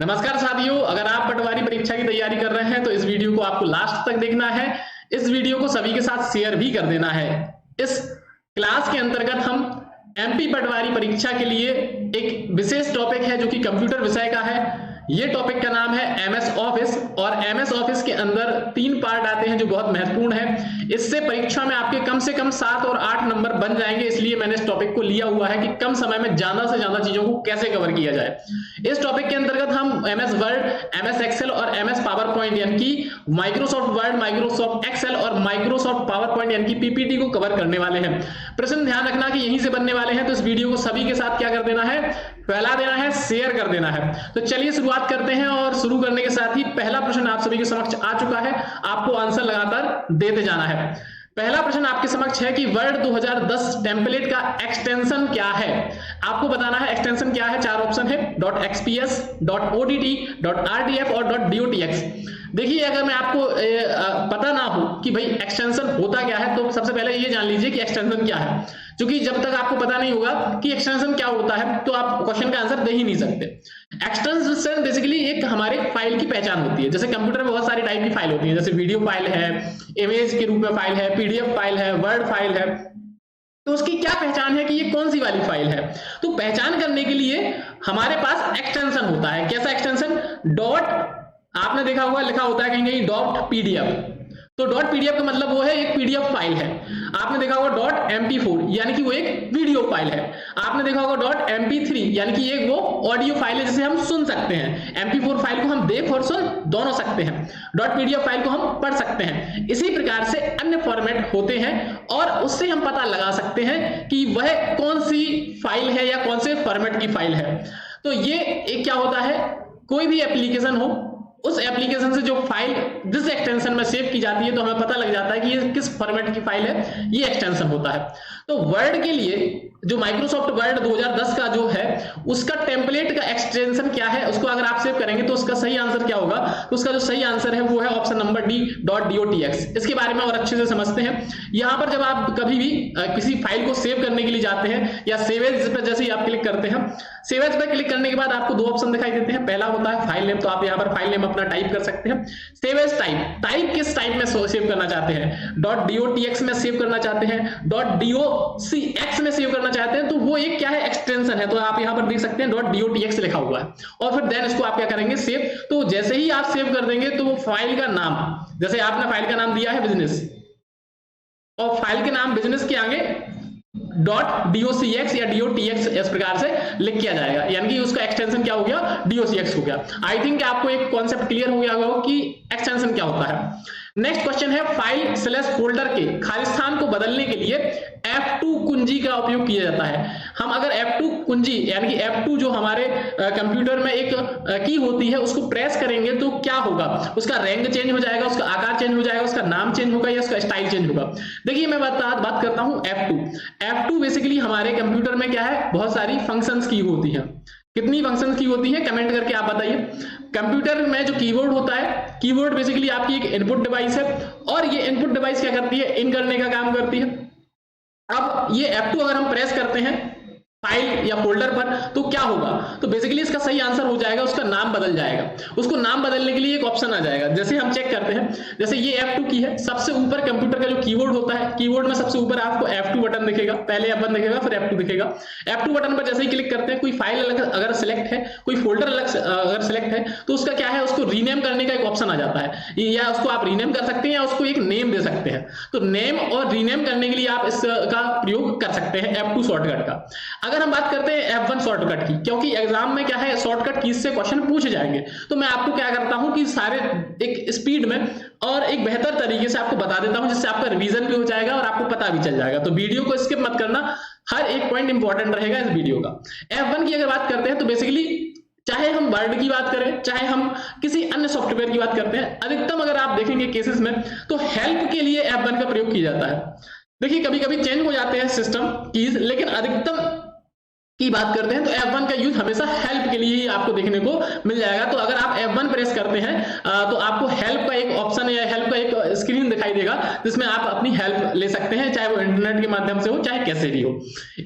नमस्कार साथियों, अगर आप पटवारी परीक्षा की तैयारी कर रहे हैं तो इस वीडियो को आपको लास्ट तक देखना है। इस वीडियो को सभी के साथ शेयर भी कर देना है। इस क्लास के अंतर्गत हम एमपी पटवारी परीक्षा के लिए एक विशेष टॉपिक है जो कि कंप्यूटर विषय का है। ये टॉपिक का नाम है एमएस ऑफिस और एमएस ऑफिस के अंदर 3 पार्ट आते हैं जो बहुत महत्वपूर्ण है। इससे परीक्षा में आपके कम से कम 7 और 8 नंबर बन जाएंगे, इसलिए मैंने इस टॉपिक को लिया हुआ है कि कम समय में ज्यादा से ज्यादा चीजों को कैसे कवर किया जाए। इस टॉपिक के अंतर्गत हम एमएस वर्ड, एमएस एक्सेल और एमएस पावर पॉइंट यानी कि माइक्रोसॉफ्ट वर्ड, माइक्रोसॉफ्ट एक्सेल और माइक्रोसॉफ्ट पावर पॉइंट यानी कि पीपीटी को कवर करने वाले हैं। प्रश्न ध्यान रखना कि यहीं से बनने वाले हैं, तो इस वीडियो को सभी के साथ क्या कर देना है, फैला देना है, शेयर कर देना है। तो चलिए शुरुआत करते हैं और शुरू करने के साथ ही पहला प्रश्न आप सभी के समक्ष आ चुका है। आपको आंसर लगातार देते जाना है। पहला प्रश्न आपके समक्ष है कि वर्ड 2010 टेम्पलेट का एक्सटेंशन क्या है। आपको बताना है एक्सटेंशन क्या है। 4 ऑप्शन है .xps, .odt, .rdf और .dotx। देखिए, अगर मैं आपको पता ना हो कि भाई एक्सटेंशन होता क्या है तो सबसे पहले ये जान लीजिए कि एक्सटेंशन क्या है, क्योंकि जब तक आपको पता नहीं होगा कि एक्सटेंशन क्या होता है तो आप क्वेश्चन का आंसर दे ही नहीं सकते। एक्सटेंशन बेसिकली एक हमारे फाइल की पहचान होती है। जैसे कंप्यूटर में बहुत सारी टाइप की फाइल होती है, जैसे वीडियो फाइल है, इमेज के रूप में फाइल है, पीडीएफ फाइल है, वर्ड फाइल है। तो उसकी क्या पहचान है कि ये कौन सी वाली फाइल है। तो पहचान करने के लिए हमारे पास एक्सटेंशन होता है। कैसा एक्सटेंशन? डॉट, आपने देखा होगा लिखा होता है कहीं डॉट पीडीएफ। तो डॉट पीडीएफ का मतलब वो है एक पीडीएफ फाइल है। आपने देखा होगा डॉट एमपी4 यानी कि वो एक वीडियो फाइल है। आपने देखा होगा डॉट एमपी3 यानी कि एक वो ऑडियो फाइल है जिसे हम सुन सकते हैं। एमपी4 फाइल को हम देख और सुन दोनों सकते हैं, डॉट पीडीएफ फाइल को हम पढ़ सकते हैं। इसी प्रकार से अन्य फॉर्मेट होते हैं और उससे हम पता लगा सकते हैं कि वह कौन सी फाइल है या कौन से फॉर्मेट की फाइल है। तो ये एक क्या होता है, कोई भी एप्लीकेशन हो, उस एप्लीकेशन से जो फाइल जिस एक्सटेंशन में सेव की जाती है तो हमें पता लग जाता है कि ये किस फॉर्मेट की फाइल है, ये एक्सटेंशन होता है। तो वर्ड के लिए जो माइक्रोसॉफ्ट वर्ड 2010 का जो है उसका टेम्पलेट का एक्सटेंशन क्या है, उसको अगर आप सेव करेंगे तो उसका सही आंसर क्या होगा। तो उसका जो सही आंसर है वो है ऑप्शन नंबर डी, .dotx। इसके बारे में और अच्छे से समझते हैं। यहां पर जब आप कभी भी किसी फाइल को सेव करने के लिए जाते हैं या सेव एज पर जैसे ही आप क्लिक करते हैं, सेव एज पर क्लिक करने के बाद आपको 2 ऑप्शन दिखाई देते हैं। पहला होता है फाइल नेम, तो आप यहां पर फाइल नेम अपना टाइप कर सकते हैं। सेव एज टाइप किस टाइप में सेव करना चाहते हैं, .dotx में सेव करना चाहते हैं, .docx में सेव करना चाहते हैं, तो वो एक क्या है, एक्सटेंशन है। तो आप यहां पर देख सकते हैं .dotx लिखा हुआ है और फिर देन इसको आप क्या करेंगे, सेव। तो जैसे ही आप सेव कर देंगे तो वो फाइल का नाम, जैसे आपने फाइल का नाम दिया है बिजनेस और फाइल के नाम बिजनेस के आगे .docx या .dotx इस प्रकार से लिख किया जाएगा, यानी कि उसका एक्सटेंशन क्या हो गया, .docx हो गया। आई थिंक आपको एक कॉन्सेप्ट क्लियर हो गया होगा कि एक्सटेंशन क्या होता है। नेक्स्ट क्वेश्चन है, फाइल स्लैश फोल्डर के खाली स्थान को बदलने के लिए F2 कुंजी का उपयोग किया जाता है। हम अगर F2 कुंजी यानी कि F2 जो हमारे कंप्यूटर में एक की होती है उसको प्रेस करेंगे तो क्या होगा, उसका रंग चेंज हो जाएगा, उसका आकार चेंज हो जाएगा, उसका नाम चेंज होगा या उसका स्टाइल चेंज होगा। देखिए, मैं बात करता हूं F2 बेसिकली हमारे कंप्यूटर में क्या है, बहुत सारी फंक्शंस की होती है। कितनी फंक्शंस की होती है, कमेंट करके आप बताइए। कंप्यूटर में जो कीबोर्ड होता है, कीबोर्ड बेसिकली आपकी एक इनपुट डिवाइस है और ये इनपुट डिवाइस क्या करती है, इन करने का काम करती है। अब ये F2 अगर हम प्रेस करते हैं फाइल या फोल्डर पर तो क्या होगा, तो बेसिकली इसका सही आंसर हो जाएगा, उसका नाम बदल जाएगा। उसको नाम बदलने के लिए एक ऑप्शन आ जाएगा। जैसे हम चेक करते हैं, जैसे ये F2 की है, सबसे ऊपर कंप्यूटर का जो कीबोर्ड होता है, कीबोर्ड में सबसे ऊपर आपको F2 बटन दिखेगा, पहले F1 दिखेगा फिर F2 दिखेगा। F2 बटन पर जैसे ही क्लिक करते हैं, कोई फाइल अलग अगर सिलेक्ट है, कोई फोल्डर अलग अगर सिलेक्ट है तो उसका क्या है, उसको रीनेम करने का एक ऑप्शन आ जाता है, या उसको आप रीनेम कर सकते हैं या उसको एक नेम दे सकते हैं। तो नेम और रीनेम करने के लिए आप इसका प्रयोग कर सकते हैं F2 शॉर्टकट का। अगर हम बात करते हैं F1 शॉर्टकट की, क्योंकि एग्जाम में क्या है, शॉर्टकट कीज से क्वेश्चन पूछे जाएंगे, तो मैं आपको क्या करता हूं कि सारे एक स्पीड में और एक बेहतर तरीके से आपको बता देता हूं, जिससे आपका रिवीजन भी हो जाएगा और आपको पता भी चल जाएगा। तो वीडियो को स्किप मत करना, हर एक पॉइंट इंपॉर्टेंट रहेगा इस वीडियो का। F1 की अगर बात करते हैं तो बेसिकली चाहे हम वर्ड की बात करें, चाहे हम किसी अन्य सॉफ्टवेयर की बात करते हैं, अधिकतम अगर आप देखेंगे केसेस में तो हेल्प के लिए F1 का प्रयोग किया जाता है। देखिए, कभी कभी चेंज हो जाते हैं सिस्टम कीज, लेकिन अधिकतम की बात करते हैं तो F1 का यूज हमेशा हेल्प के लिए ही आपको देखने को मिल जाएगा। तो अगर आप F1 प्रेस करते हैं तो आपको हेल्प का एक ऑप्शन या हेल्प का एक स्क्रीन दिखाई देगा जिसमें आप अपनी हेल्प ले सकते हैं, चाहे वो इंटरनेट के माध्यम से हो चाहे कैसे भी हो।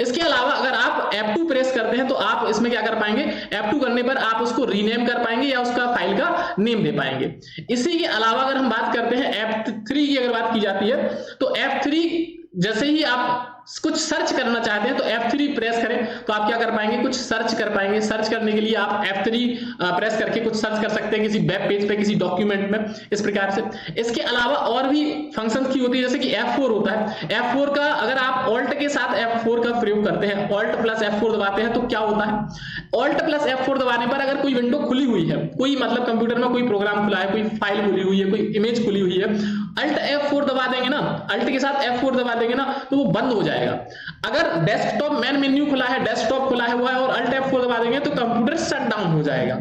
इसके अलावा अगर आप F2 प्रेस करते हैं तो आप इसमें क्या कर पाएंगे, F2 करने पर आप उसको रीनेम कर पाएंगे या उसका फाइल का नेम दे पाएंगे। इसी के अलावा अगर हम बात करते हैं F3 की अगर बात की जाती है तो F3 जैसे ही आप कुछ सर्च करना चाहते हैं तो F3 प्रेस करें तो आप क्या कर पाएंगे, कुछ सर्च कर पाएंगे। सर्च करने के लिए आप F3 प्रेस करके कुछ सर्च कर सकते हैं किसी वेब पेज पे, किसी डॉक्यूमेंट में, इस प्रकार से। इसके अलावा और भी फंक्शंस की होती है, जैसे कि F4 होता है। F4 का अगर आप ऑल्ट के साथ F4 का प्रयोग करते हैं, ऑल्ट प्लस F4 दबाते हैं तो क्या होता है, ऑल्ट प्लस F4 दबाने पर अगर कोई विंडो खुली हुई है, कोई मतलब कंप्यूटर में कोई प्रोग्राम खुला है, कोई फाइल खुली हुई है, कोई इमेज खुली हुई है, अल्ट F4 दबा देंगे ना, अल्ट के साथ F4 दबा देंगे ना तो वो बंद हो जाएगा। अगर डेस्कटॉप मेन मेन्यू खुला है, डेस्कटॉप खुला है हुआ है और अल्ट F4 दबा देंगे तो कंप्यूटर शट डाउन हो जाएगा।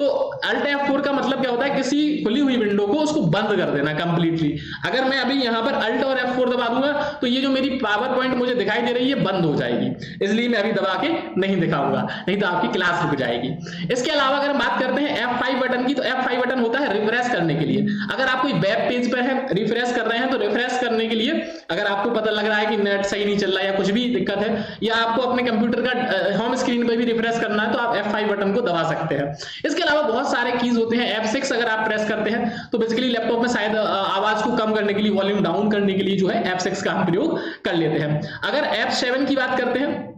तो अल्ट F4 का मतलब क्या होता है, किसी खुली हुई विंडो को उसको बंद कर देना कंप्लीटली। अगर मैं अभी यहां पर अल्ट और F4 दबा दूंगा तो ये जो मेरी पावर पॉइंट मुझे दिखाई दे रही है बंद हो जाएगी, इसलिए मैं अभी दबा के नहीं दिखाऊंगा, नहीं तो आपकी क्लास रुक जाएगी। इसके अलावा अगर हम बात करते हैं F5 बटन की, तो F5 बटन होता है रिफ्रेश करने के लिए। अगर आप कोई वेब पेज पर है, रिफ्रेश कर रहे हैं, तो रिफ्रेश करने के लिए अगर आपको पता लग रहा है कि नेट सही नहीं चल रहा है या कुछ भी दिक्कत है, या आपको अपने कंप्यूटर का होम स्क्रीन पर भी रिफ्रेश करना है, तो आप F5 बटन को दबा सकते हैं। इसके अलावा बहुत सारे कीज होते हैं। F6 अगर आप प्रेस करते हैं तो बेसिकली लैपटॉप में शायद आवाज को कम करने के लिए, वॉल्यूम डाउन करने के लिए जो है F6 का हम प्रयोग कर लेते हैं। अगर F7 की बात करते हैं,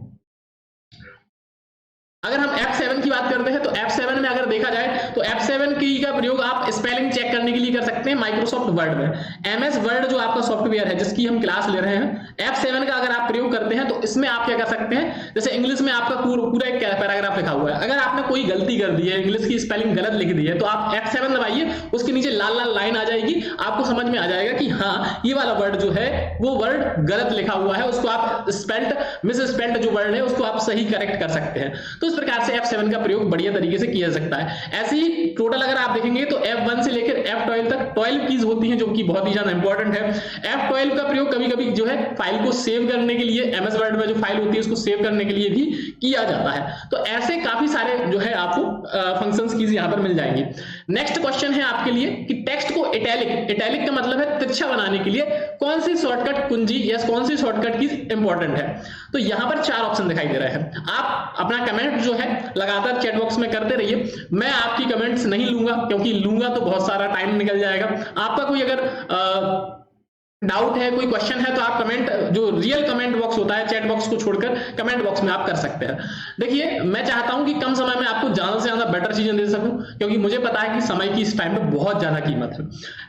अगर हम F7 की बात करते हैं तो F7 में अगर देखा जाए तो F7 की का प्रयोग आप स्पेलिंग चेक करने के लिए कर सकते हैं माइक्रोसॉफ्ट वर्ड में। MS वर्ड जो आपका सॉफ्टवेयर है जिसकी हम क्लास ले रहे हैं, F7 का अगर आप प्रयोग करते हैं तो इसमें आप क्या कर सकते हैं, जैसे इंग्लिश में आपका पूरा एक पैराग्राफ लिखा हुआ है, अगर आपने कोई गलती कर दी है, इंग्लिश की स्पेलिंग गलत लिख दी है, तो आप F7 दबाइए, उसके नीचे लाल लाल लाइन आ जाएगी, आपको समझ में आ जाएगा कि हाँ ये वाला वर्ड जो है वो वर्ड गलत लिखा हुआ है, उसको आप मिस स्पेल्ड जो वर्ड है उसको आप सही करेक्ट कर सकते हैं। तो इस प्रकार से F7 का प्रयोग बढ़िया तरीके से किया जा सकता है। ऐसे ही टोटल अगर आप देखेंगे तो F1 से लेकर F12 तक 12 कीज होती हैं जो कि बहुत ही ज्यादा इंपॉर्टेंट है। F12 का प्रयोग कभी कभी जो है फाइल को सेव करने के लिए, MS वर्ड में जो फाइल होती है उसको सेव करने के लिए भी किया जाता है। तो ऐसे काफी सारे जो है आपको फंक्शंस कीज यहां पर मिल जाएंगी। नेक्स्ट क्वेश्चन है आपके लिए कि टेक्स्ट को इटैलिक का मतलब है तिरछा बनाने के लिए कौन सी शॉर्टकट कुंजी या कौन सी शॉर्टकट कीज इंपॉर्टेंट है। तो यहां पर 4 ऑप्शन दिखाई दे रहे हैं। आप अपना कमेंट जो है लगातार चैट बॉक्स में करते रहिए। मैं आपकी कमेंट्स नहीं लूंगा क्योंकि लूंगा तो बहुत सारा टाइम निकल जाएगा। आपका कोई अगर डाउट है, कोई क्वेश्चन है, तो आप कमेंट, जो रियल कमेंट बॉक्स होता है चैट बॉक्स को छोड़कर कमेंट बॉक्स में आप कर सकते हैं। देखिए मैं चाहता हूं कि कम समय में आपको ज्यादा से ज्यादा बेटर चीजें दे सकूं, क्योंकि मुझे पता है कि समय की इस टाइम पे बहुत ज्यादा कीमत है।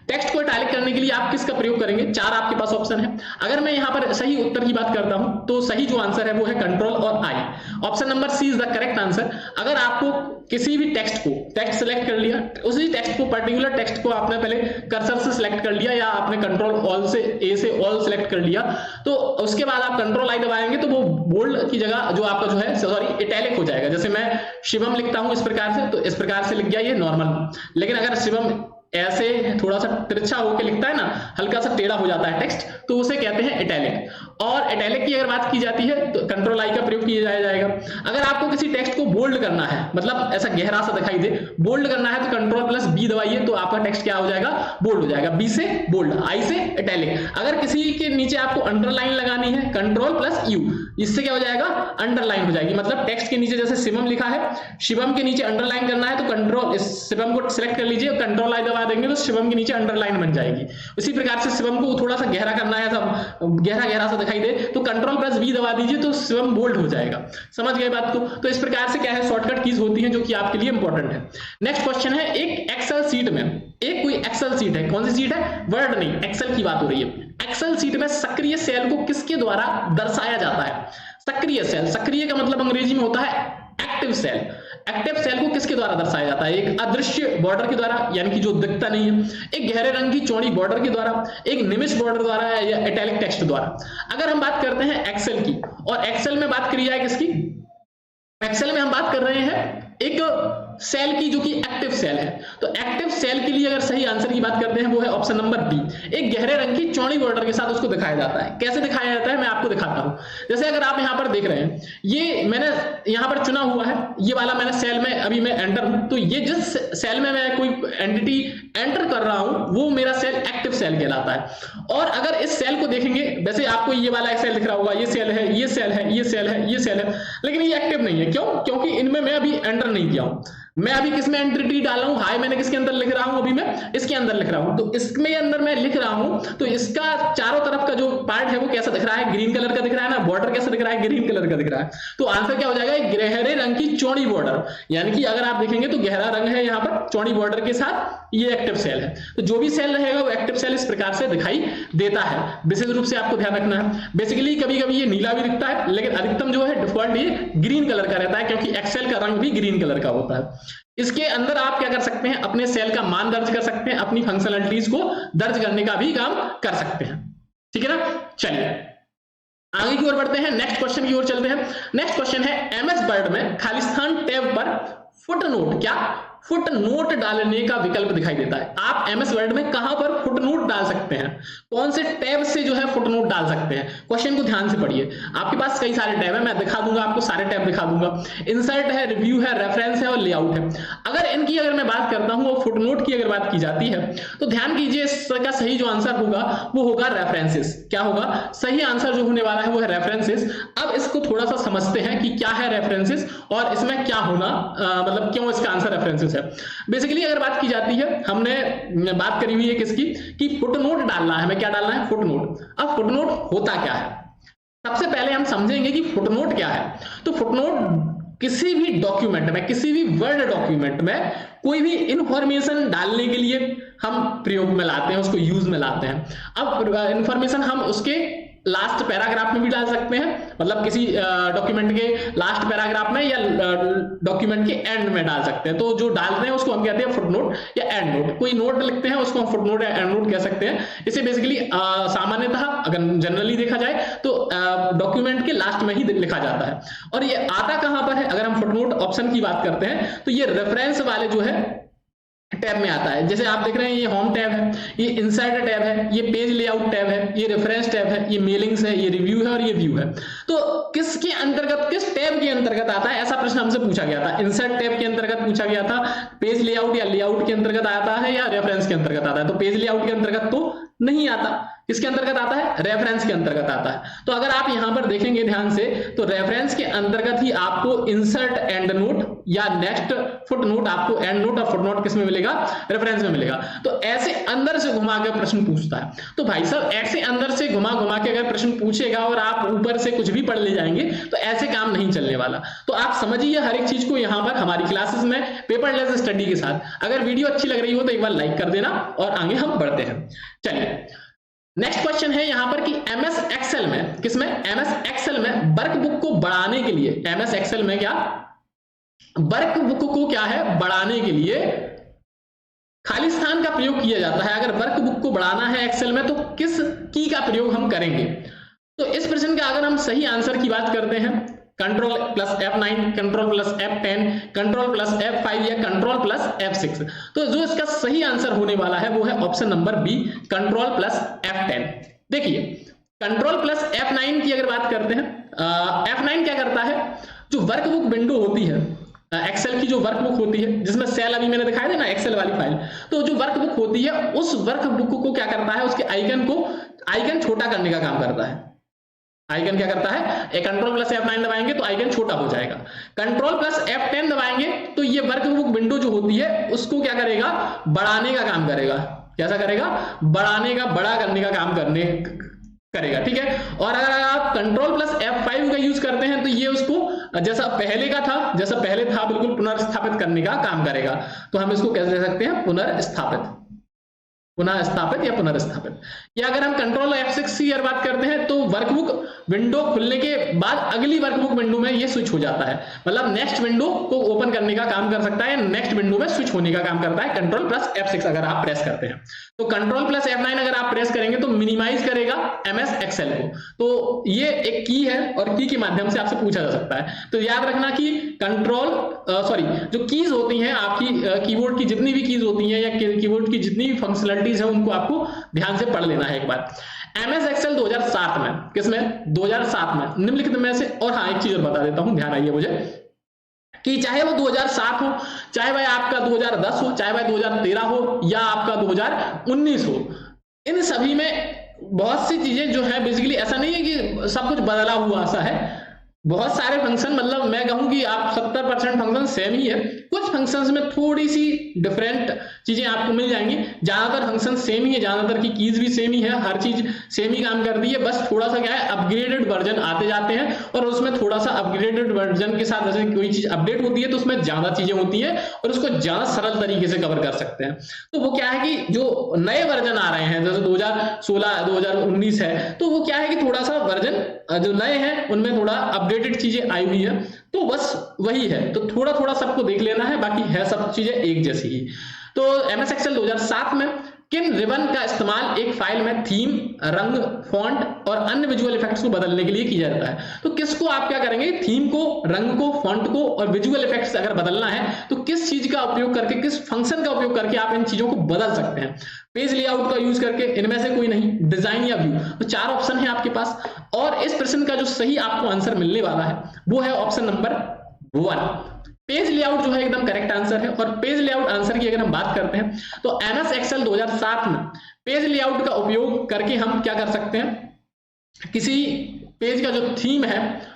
टेक्स्ट को इटैलिक करने के लिए आप किसका प्रयोग करेंगे, 4 आपके पास ऑप्शन है। अगर मैं यहां पर सही उत्तर की बात करता हूं तो सही जो आंसर है वो है कंट्रोल और आई। Option number C is the correct answer. अगर आपको किसी भी टेक्स्ट सेलेक्ट कर लिया, उसी टेक्स्ट को, पर्टिकुलर टेक्स्ट को आपने पहले कर्सर से सिलेक्ट कर लिया या आपने कंट्रोल ऑल से ए से ऑल सिलेक्ट कर लिया, तो उसके बाद आप कंट्रोल आई दबाएंगे तो वो बोल्ड की जगह जो आपका जो है सॉरी इटैलिक हो जाएगा। जैसे मैं शिवम लिखता हूं इस प्रकार से, तो इस प्रकार से लिख गया ये नॉर्मल। लेकिन अगर शिवम ऐसे थोड़ा सा तिरछा होकर लिखता है ना, हल्का सा टेढ़ा हो जाता है टेक्स्ट, तो उसे कहते हैं इटैलिक। और इटैलिक की अगर बात की जाती है तो कंट्रोल आई का प्रयोग किया जाएगा। अगर आपको किसी टेक्स्ट को बोल्ड करना है, मतलब ऐसा गहरा सा दिखाई दे, बोल्ड करना है, तो कंट्रोल प्लस बी दबाइए तो आपका टेक्स्ट क्या हो जाएगा, बोल्ड हो जाएगा। बी से बोल्ड, आई से इटैलिक। अगर किसी के नीचे आपको अंडरलाइन लगानी है, कंट्रोल प्लस यू, इससे क्या हो जाएगा, अंडरलाइन हो जाएगी। मतलब टेक्स्ट के नीचे जैसे शिवम लिखा है, शिवम के नीचे अंडरलाइन करना है तो कंट्रोल, इस शिवम को सिलेक्ट कर लीजिए, कंट्रोल आई दबा देंगे तो शिवम के नीचे अंडरलाइन बन जाएगी। इसी प्रकार से शिवम को थोड़ा सा गहरा करना है, सब गहरा सा दिखाई दे, तो कंट्रोल प्लस वी दबा दीजिए तो शिवम बोल्ड हो जाएगा। समझ गए बात को। तो इस प्रकार से क्या है, शॉर्टकट कीज होती हैं जो कि आपके लिए इंपॉर्टेंट है। नेक्स्ट क्वेश्चन है, एक एक्सेल सीट में, एक कोई एक्सेल सीट है, कौन सी सीट है, वर्ड नहीं, एक्सेल की बात हो रही है। एक्सेल सीट में सक्रिय सेल को किसके द्वारा दर्शाया जाता है। सक्रिय सेल, सक्रिय का मतलब अंग्रेजी में होता है एक्टिव सेल। एक्टिव सेल को किसके द्वारा दर्शाया जाता है, एक अदृश्य बॉर्डर के द्वारा, यानी कि जो दिखता नहीं है, एक गहरे रंग की चौड़ी बॉर्डर के द्वारा, एक निमिष बॉर्डर द्वारा, या इटैलिक टेक्स्ट द्वारा। अगर हम बात करते हैं एक्सेल की, और एक्सेल में बात करी जाए किसकी, एक्सेल में हम बात कर रहे हैं एक सेल की जो कि एक्टिव सेल है। तो एक्टिव सेल के लिए अगर सही आंसर की बात करते हैं वो है ऑप्शन नंबर बी, एक गहरे रंग की चौड़ी बॉर्डर के साथ उसको दिखाया जाता है। कैसे दिखाया जाता है मैं आपको दिखाता हूं। जैसे अगर आप यहां पर देख रहे हैं, ये मैंने यहां पर चुना हुआ है, ये वाला मैंने सेल में अभी मैं एंटर हूं, तो ये जिस सेल में मैं कोई एंटिटी एंटर कर रहा हूं वो मेरा सेल एक्टिव सेल कहलाता है। और अगर इस सेल को देखेंगे, वैसे आपको ये वाला एक सेल दिख रहा होगा, ये सेल है, ये सेल है, ये सेल है, ये सेल है, लेकिन ये एक्टिव नहीं है। क्यों? क्योंकि इनमें मैं अभी एंटर नहीं किया हूं। मैं अभी किसमें एंटिटी डाल रहा हूं, हाई मैंने किसके अंदर लिख रहा हूं, अभी मैं इसके अंदर लिख रहा हूं। तो इसमें अंदर मैं लिख रहा हूं, तो इसका चारों तरफ का जो पार्ट है वो कैसा दिख रहा है, ग्रीन कलर का दिख रहा है ना, बॉर्डर कैसा दिख रहा है, ग्रीन कलर का दिख रहा है। तो आंसर क्या हो जाएगा, गहरे रंग की चौड़ी बॉर्डर, यानी कि अगर आप देखेंगे तो गहरा रंग है यहाँ पर चौड़ी बॉर्डर के साथ, ये एक्टिव सेल है। तो जो भी सेल रहेगा वो एक्टिव सेल इस प्रकार से दिखाई देता है। विशेष रूप से आपको ध्यान रखना है। बेसिकली कभी कभी ये नीला भी दिखता है, लेकिन अधिकतम जो है डिफॉल्ट ये ग्रीन कलर का रहता है, क्योंकि एक्सेल का रंग भी ग्रीन कलर का होता है। इसके अंदर आप क्या कर सकते हैं, अपने सेल का मान दर्ज कर सकते हैं, अपनी फंक्शनलिटीज को दर्ज करने का भी काम कर सकते हैं। ठीक है ना। चलिए आगे की ओर बढ़ते हैं, नेक्स्ट क्वेश्चन की ओर चलते हैं। नेक्स्ट क्वेश्चन है, एमएस वर्ड में खालिस्तान टैब पर फुटनोट, क्या फुटनोट डालने का विकल्प दिखाई देता है। आप एमएस वर्ड में कहां पर फुटनोट डाल सकते हैं, कौन से टैब से जो है फुटनोट डाल सकते हैं। क्वेश्चन को ध्यान से पढ़िए, आपके पास कई सारे टैब है, मैं दिखा दूंगा आपको, सारे टैब दिखा दूंगा। इंसर्ट है, रिव्यू है, रेफरेंस है और लेआउट है। अगर इनकी अगर मैं बात करता हूं और फुटनोट की अगर बात की जाती है तो ध्यान कीजिए, इसका सही जो आंसर होगा वो होगा रेफरेंसेस। क्या होगा सही आंसर जो होने वाला है वो है रेफरेंसेस। अब इसको थोड़ा सा समझते हैं कि क्या है रेफरेंसेस और इसमें क्या होना, मतलब क्यों इसका आंसर रेफरेंसेस है। बेसिकली अगर बात की जाती है, हमने बात करी हुई है किसकी, कि फुटनोट डालना है, हमें क्या डालना है, फुटनोट। अब फुटनोट होता क्या है, सबसे पहले हम समझेंगे कि फुटनोट क्या है। तो फुटनोट किसी भी डॉक्यूमेंट में, किसी भी वर्ड डॉक्यूमेंट में कोई भी इंफॉर्मेशन डालने के लिए हम प्रयोग में लाते हैं, उसको यूज में लाते हैं। अब इंफॉर्मेशन हम उसके लास्ट पैराग्राफ में भी डाल सकते हैं, मतलब किसी डॉक्यूमेंट के लास्ट पैराग्राफ में या डॉक्यूमेंट के एंड में डाल सकते हैं। तो जो डाल रहे हैं उसको हम कहते हैं फुटनोट या एंड नोट। कोई नोट लिखते हैं उसको हम फुटनोट या एंड नोट कह सकते हैं। इसे बेसिकली सामान्यतः अगर जनरली देखा जाए तो डॉक्यूमेंट के लास्ट में ही लिखा जाता है। और ये आता कहां पर है, अगर हम फुटनोट ऑप्शन की बात करते हैं तो ये रेफरेंस वाले जो है टैब में आता है। जैसे आप देख रहे हैं ये होम टैब है, ये इंसर्ट टैब है, ये पेज लेआउट टैब है, ये रेफरेंस टैब है, ये मेलिंग्स है, ये रिव्यू है और ये व्यू है। तो किसके अंतर्गत, किस टैब के अंतर्गत आता है, ऐसा प्रश्न हमसे पूछा गया था। इंसर्ट टैब के अंतर्गत पूछा गया था, पेज लेआउट या लेआउट के अंतर्गत आता है या रेफरेंस के अंतर्गत आता है। तो पेज लेआउट के अंतर्गत तो नहीं आता, किसके अंतर्गत आता है, रेफरेंस के अंतर्गत आता है। तो अगर आप यहां पर देखेंगे ध्यान से तो रेफरेंस के अंतर्गत ही आपको इंसर्ट एंड नोट या नेक्स्ट फुटनोट, आपको एंड नोट और फुटनोट किस में मिलेगा, रेफरेंस में मिलेगा। तो ऐसे अंदर से घुमा के प्रश्न पूछता है। तो भाई साहब ऐसे अंदर से घुमा घुमा के अगर प्रश्न पूछेगा और आप ऊपर से कुछ भी पढ़ ले जाएंगे तो ऐसे काम नहीं चलने वाला। तो आप समझिए हर एक चीज को यहां पर हमारी क्लासेस में पेपरलेस स्टडी के साथ। अगर वीडियो अच्छी लग रही हो तो एक बार लाइक कर देना और आगे हम बढ़ते हैं। चलिए नेक्स्ट क्वेश्चन है यहां पर कि एमएस एक्सेल में, किसमें, एमएस एक्सेल में वर्कबुक को बढ़ाने के लिए, एमएस एक्सेल में क्या वर्कबुक को क्या है बढ़ाने के लिए खालिस्तान का प्रयोग किया जाता है। अगर वर्कबुक को बढ़ाना है एक्सेल में तो किस की का प्रयोग हम करेंगे। तो इस प्रश्न का अगर हम सही आंसर की बात करते हैं, control plus F9, control plus F10, control plus F5 या कंट्रोल प्लस F6। तो जो इसका सही आंसर होने वाला है वो है option number B, control plus F10। देखिए कंट्रोल प्लस F9 की अगर बात करते हैं, F9 क्या करता है, जो वर्कबुक विंडो होती है एक्सेल की, जो वर्कबुक होती है जिसमें सेल अभी मैंने दिखाया था ना एक्सेल वाली फाइल, तो जो वर्कबुक होती है उस वर्कबुक को क्या करता है, उसके आइकन छोटा करने का काम करता है। आइकन क्या करता है, कंट्रोल प्लस F9 दबाएंगे तो आइकन छोटा हो जाएगा, कंट्रोल प्लस F10 दबाएंगे तो ये वर्कबुक विंडो जो होती है उसको क्या करेगा, बढ़ाने का काम करेगा। कैसा करेगा, बढ़ाने का, बड़ा करने का काम करेगा। ठीक है। और अगर आप कंट्रोल प्लस F5 का यूज करते हैं तो ये उसको जैसा पहले था बिल्कुल पुनर्स्थापित करने का काम करेगा। तो हम इसको कैसे दे सकते हैं, पुनर्स्थापित। पुनः स्थापित या पुनर्स्थापित। या अगर हम कंट्रोल F6 की अगर बात करते हैं तो वर्कबुक विंडो खुलने के बाद अगली वर्कबुक विंडो में ये स्विच हो जाता है, मतलब नेक्स्ट विंडो को ओपन करने का काम कर सकता है, नेक्स्ट विंडो में स्विच होने का काम करता है कंट्रोल प्लस F6 अगर आप प्रेस करते हैं। तो कंट्रोल प्लस F9 अगर आप प्रेस करेंगे तो मिनिमाइज करेगा MS एक्सेल को। तो ये एक की है और की के माध्यम से आपसे पूछा जा सकता है। तो याद रखना कि जो कीज होती हैं आपकी कीबोर्ड की जितनी भी कीज होती हैं या कीबोर्ड की जितनी भी फंक्शनलिटीज है उनको आपको ध्यान से पढ़ लेना है एक बार। MS एक्सेल 2007 में, किसमें 2007 में निम्नलिखित में से, और हाँ एक चीज और बता देता हूं, ध्यान आइए मुझे, कि चाहे वो 2007 हो, चाहे भाई आपका 2010 हो, चाहे भाई 2013 हो या आपका 2019 हो, इन सभी में बहुत सी चीजें जो है बेसिकली ऐसा नहीं है कि सब कुछ बदला हुआ सा है। बहुत सारे फंक्शन, मतलब मैं कहूं कि आप 70% फंक्शन सेम ही है, कुछ फंक्शंस में थोड़ी सी डिफरेंट चीजें आपको मिल जाएंगी, ज्यादातर फंक्शन सेम ही है, ज्यादातर की कीज भी सेम ही है, हर चीज सेम ही काम कर रही है, बस थोड़ा सा क्या है अपग्रेडेड वर्जन आते जाते हैं और उसमें थोड़ा सा अपग्रेडेड वर्जन के साथ जैसे कोई चीज अपडेट होती है तो उसमें ज्यादा चीजें होती हैं और उसको ज्यादा सरल तरीके से कवर कर सकते हैं। तो वो क्या है कि जो नए वर्जन आ रहे हैं जैसे 2016 2019 है, तो वो क्या है कि थोड़ा सा वर्जन जो नए हैं उनमें थोड़ा अपडेटेड चीजें आई हुई है, तो बस वही है। तो थोड़ा थोड़ा सबको देख लेना है, बाकी है सब चीजें एक जैसी ही। तो MS एक्सेल 2007 में किन रिबन का इस्तेमाल एक फाइल में थीम, रंग, फॉन्ट और अन्य विजुअल इफेक्ट्स को बदलने के लिए किया जाता है। तो किसको आप क्या करेंगे, थीम को, रंग को, फॉन्ट को और विजुअल इफेक्ट्स अगर बदलना है तो किस चीज का उपयोग करके, किस फंक्शन का उपयोग करके आप इन चीजों को बदल सकते हैं। पेज लेआउट का यूज करके, इनमें से कोई नहीं, डिजाइन या व्यू, तो 4 ऑप्शन है आपके पास। और इस प्रश्न का जो सही आपको आंसर मिलने वाला है वो है ऑप्शन नंबर 1। पेज लेआउट जो है एकदम करेक्ट आंसर है। और पेज लेआउट आंसर की अगर हम बात करते हैं तो MS एक्सेल 2007 में पेज लेआउट का उपयोग करके हम क्या कर सकते हैं, किसी पेज का जो थीम है,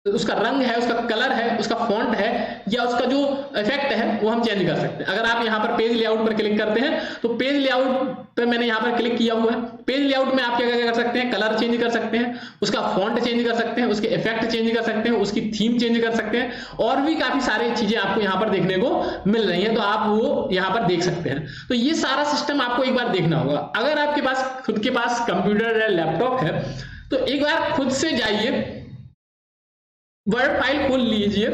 उसका रंग है, उसका कलर है, उसका फॉन्ट है या उसका जो इफेक्ट है वो हम चेंज कर सकते हैं। अगर आप यहाँ पर पेज लेआउट पर क्लिक करते हैं तो पेज लेआउट पे मैंने यहाँ पर क्लिक किया हुआ है। पेज लेआउट में आप क्या क्या कर सकते हैं, कलर चेंज कर सकते हैं, उसका फॉन्ट चेंज कर सकते हैं, उसके इफेक्ट चेंज कर सकते हैं, उसकी थीम चेंज कर सकते हैं और भी काफी सारी चीजें आपको यहाँ पर देखने को मिल रही है, तो आप वो यहाँ पर देख सकते हैं। तो ये सारा सिस्टम आपको एक बार देखना होगा। अगर आपके पास खुद के पास कंप्यूटर या लैपटॉप है तो एक बार खुद से जाइए, वर्ड फाइल खोल लीजिए,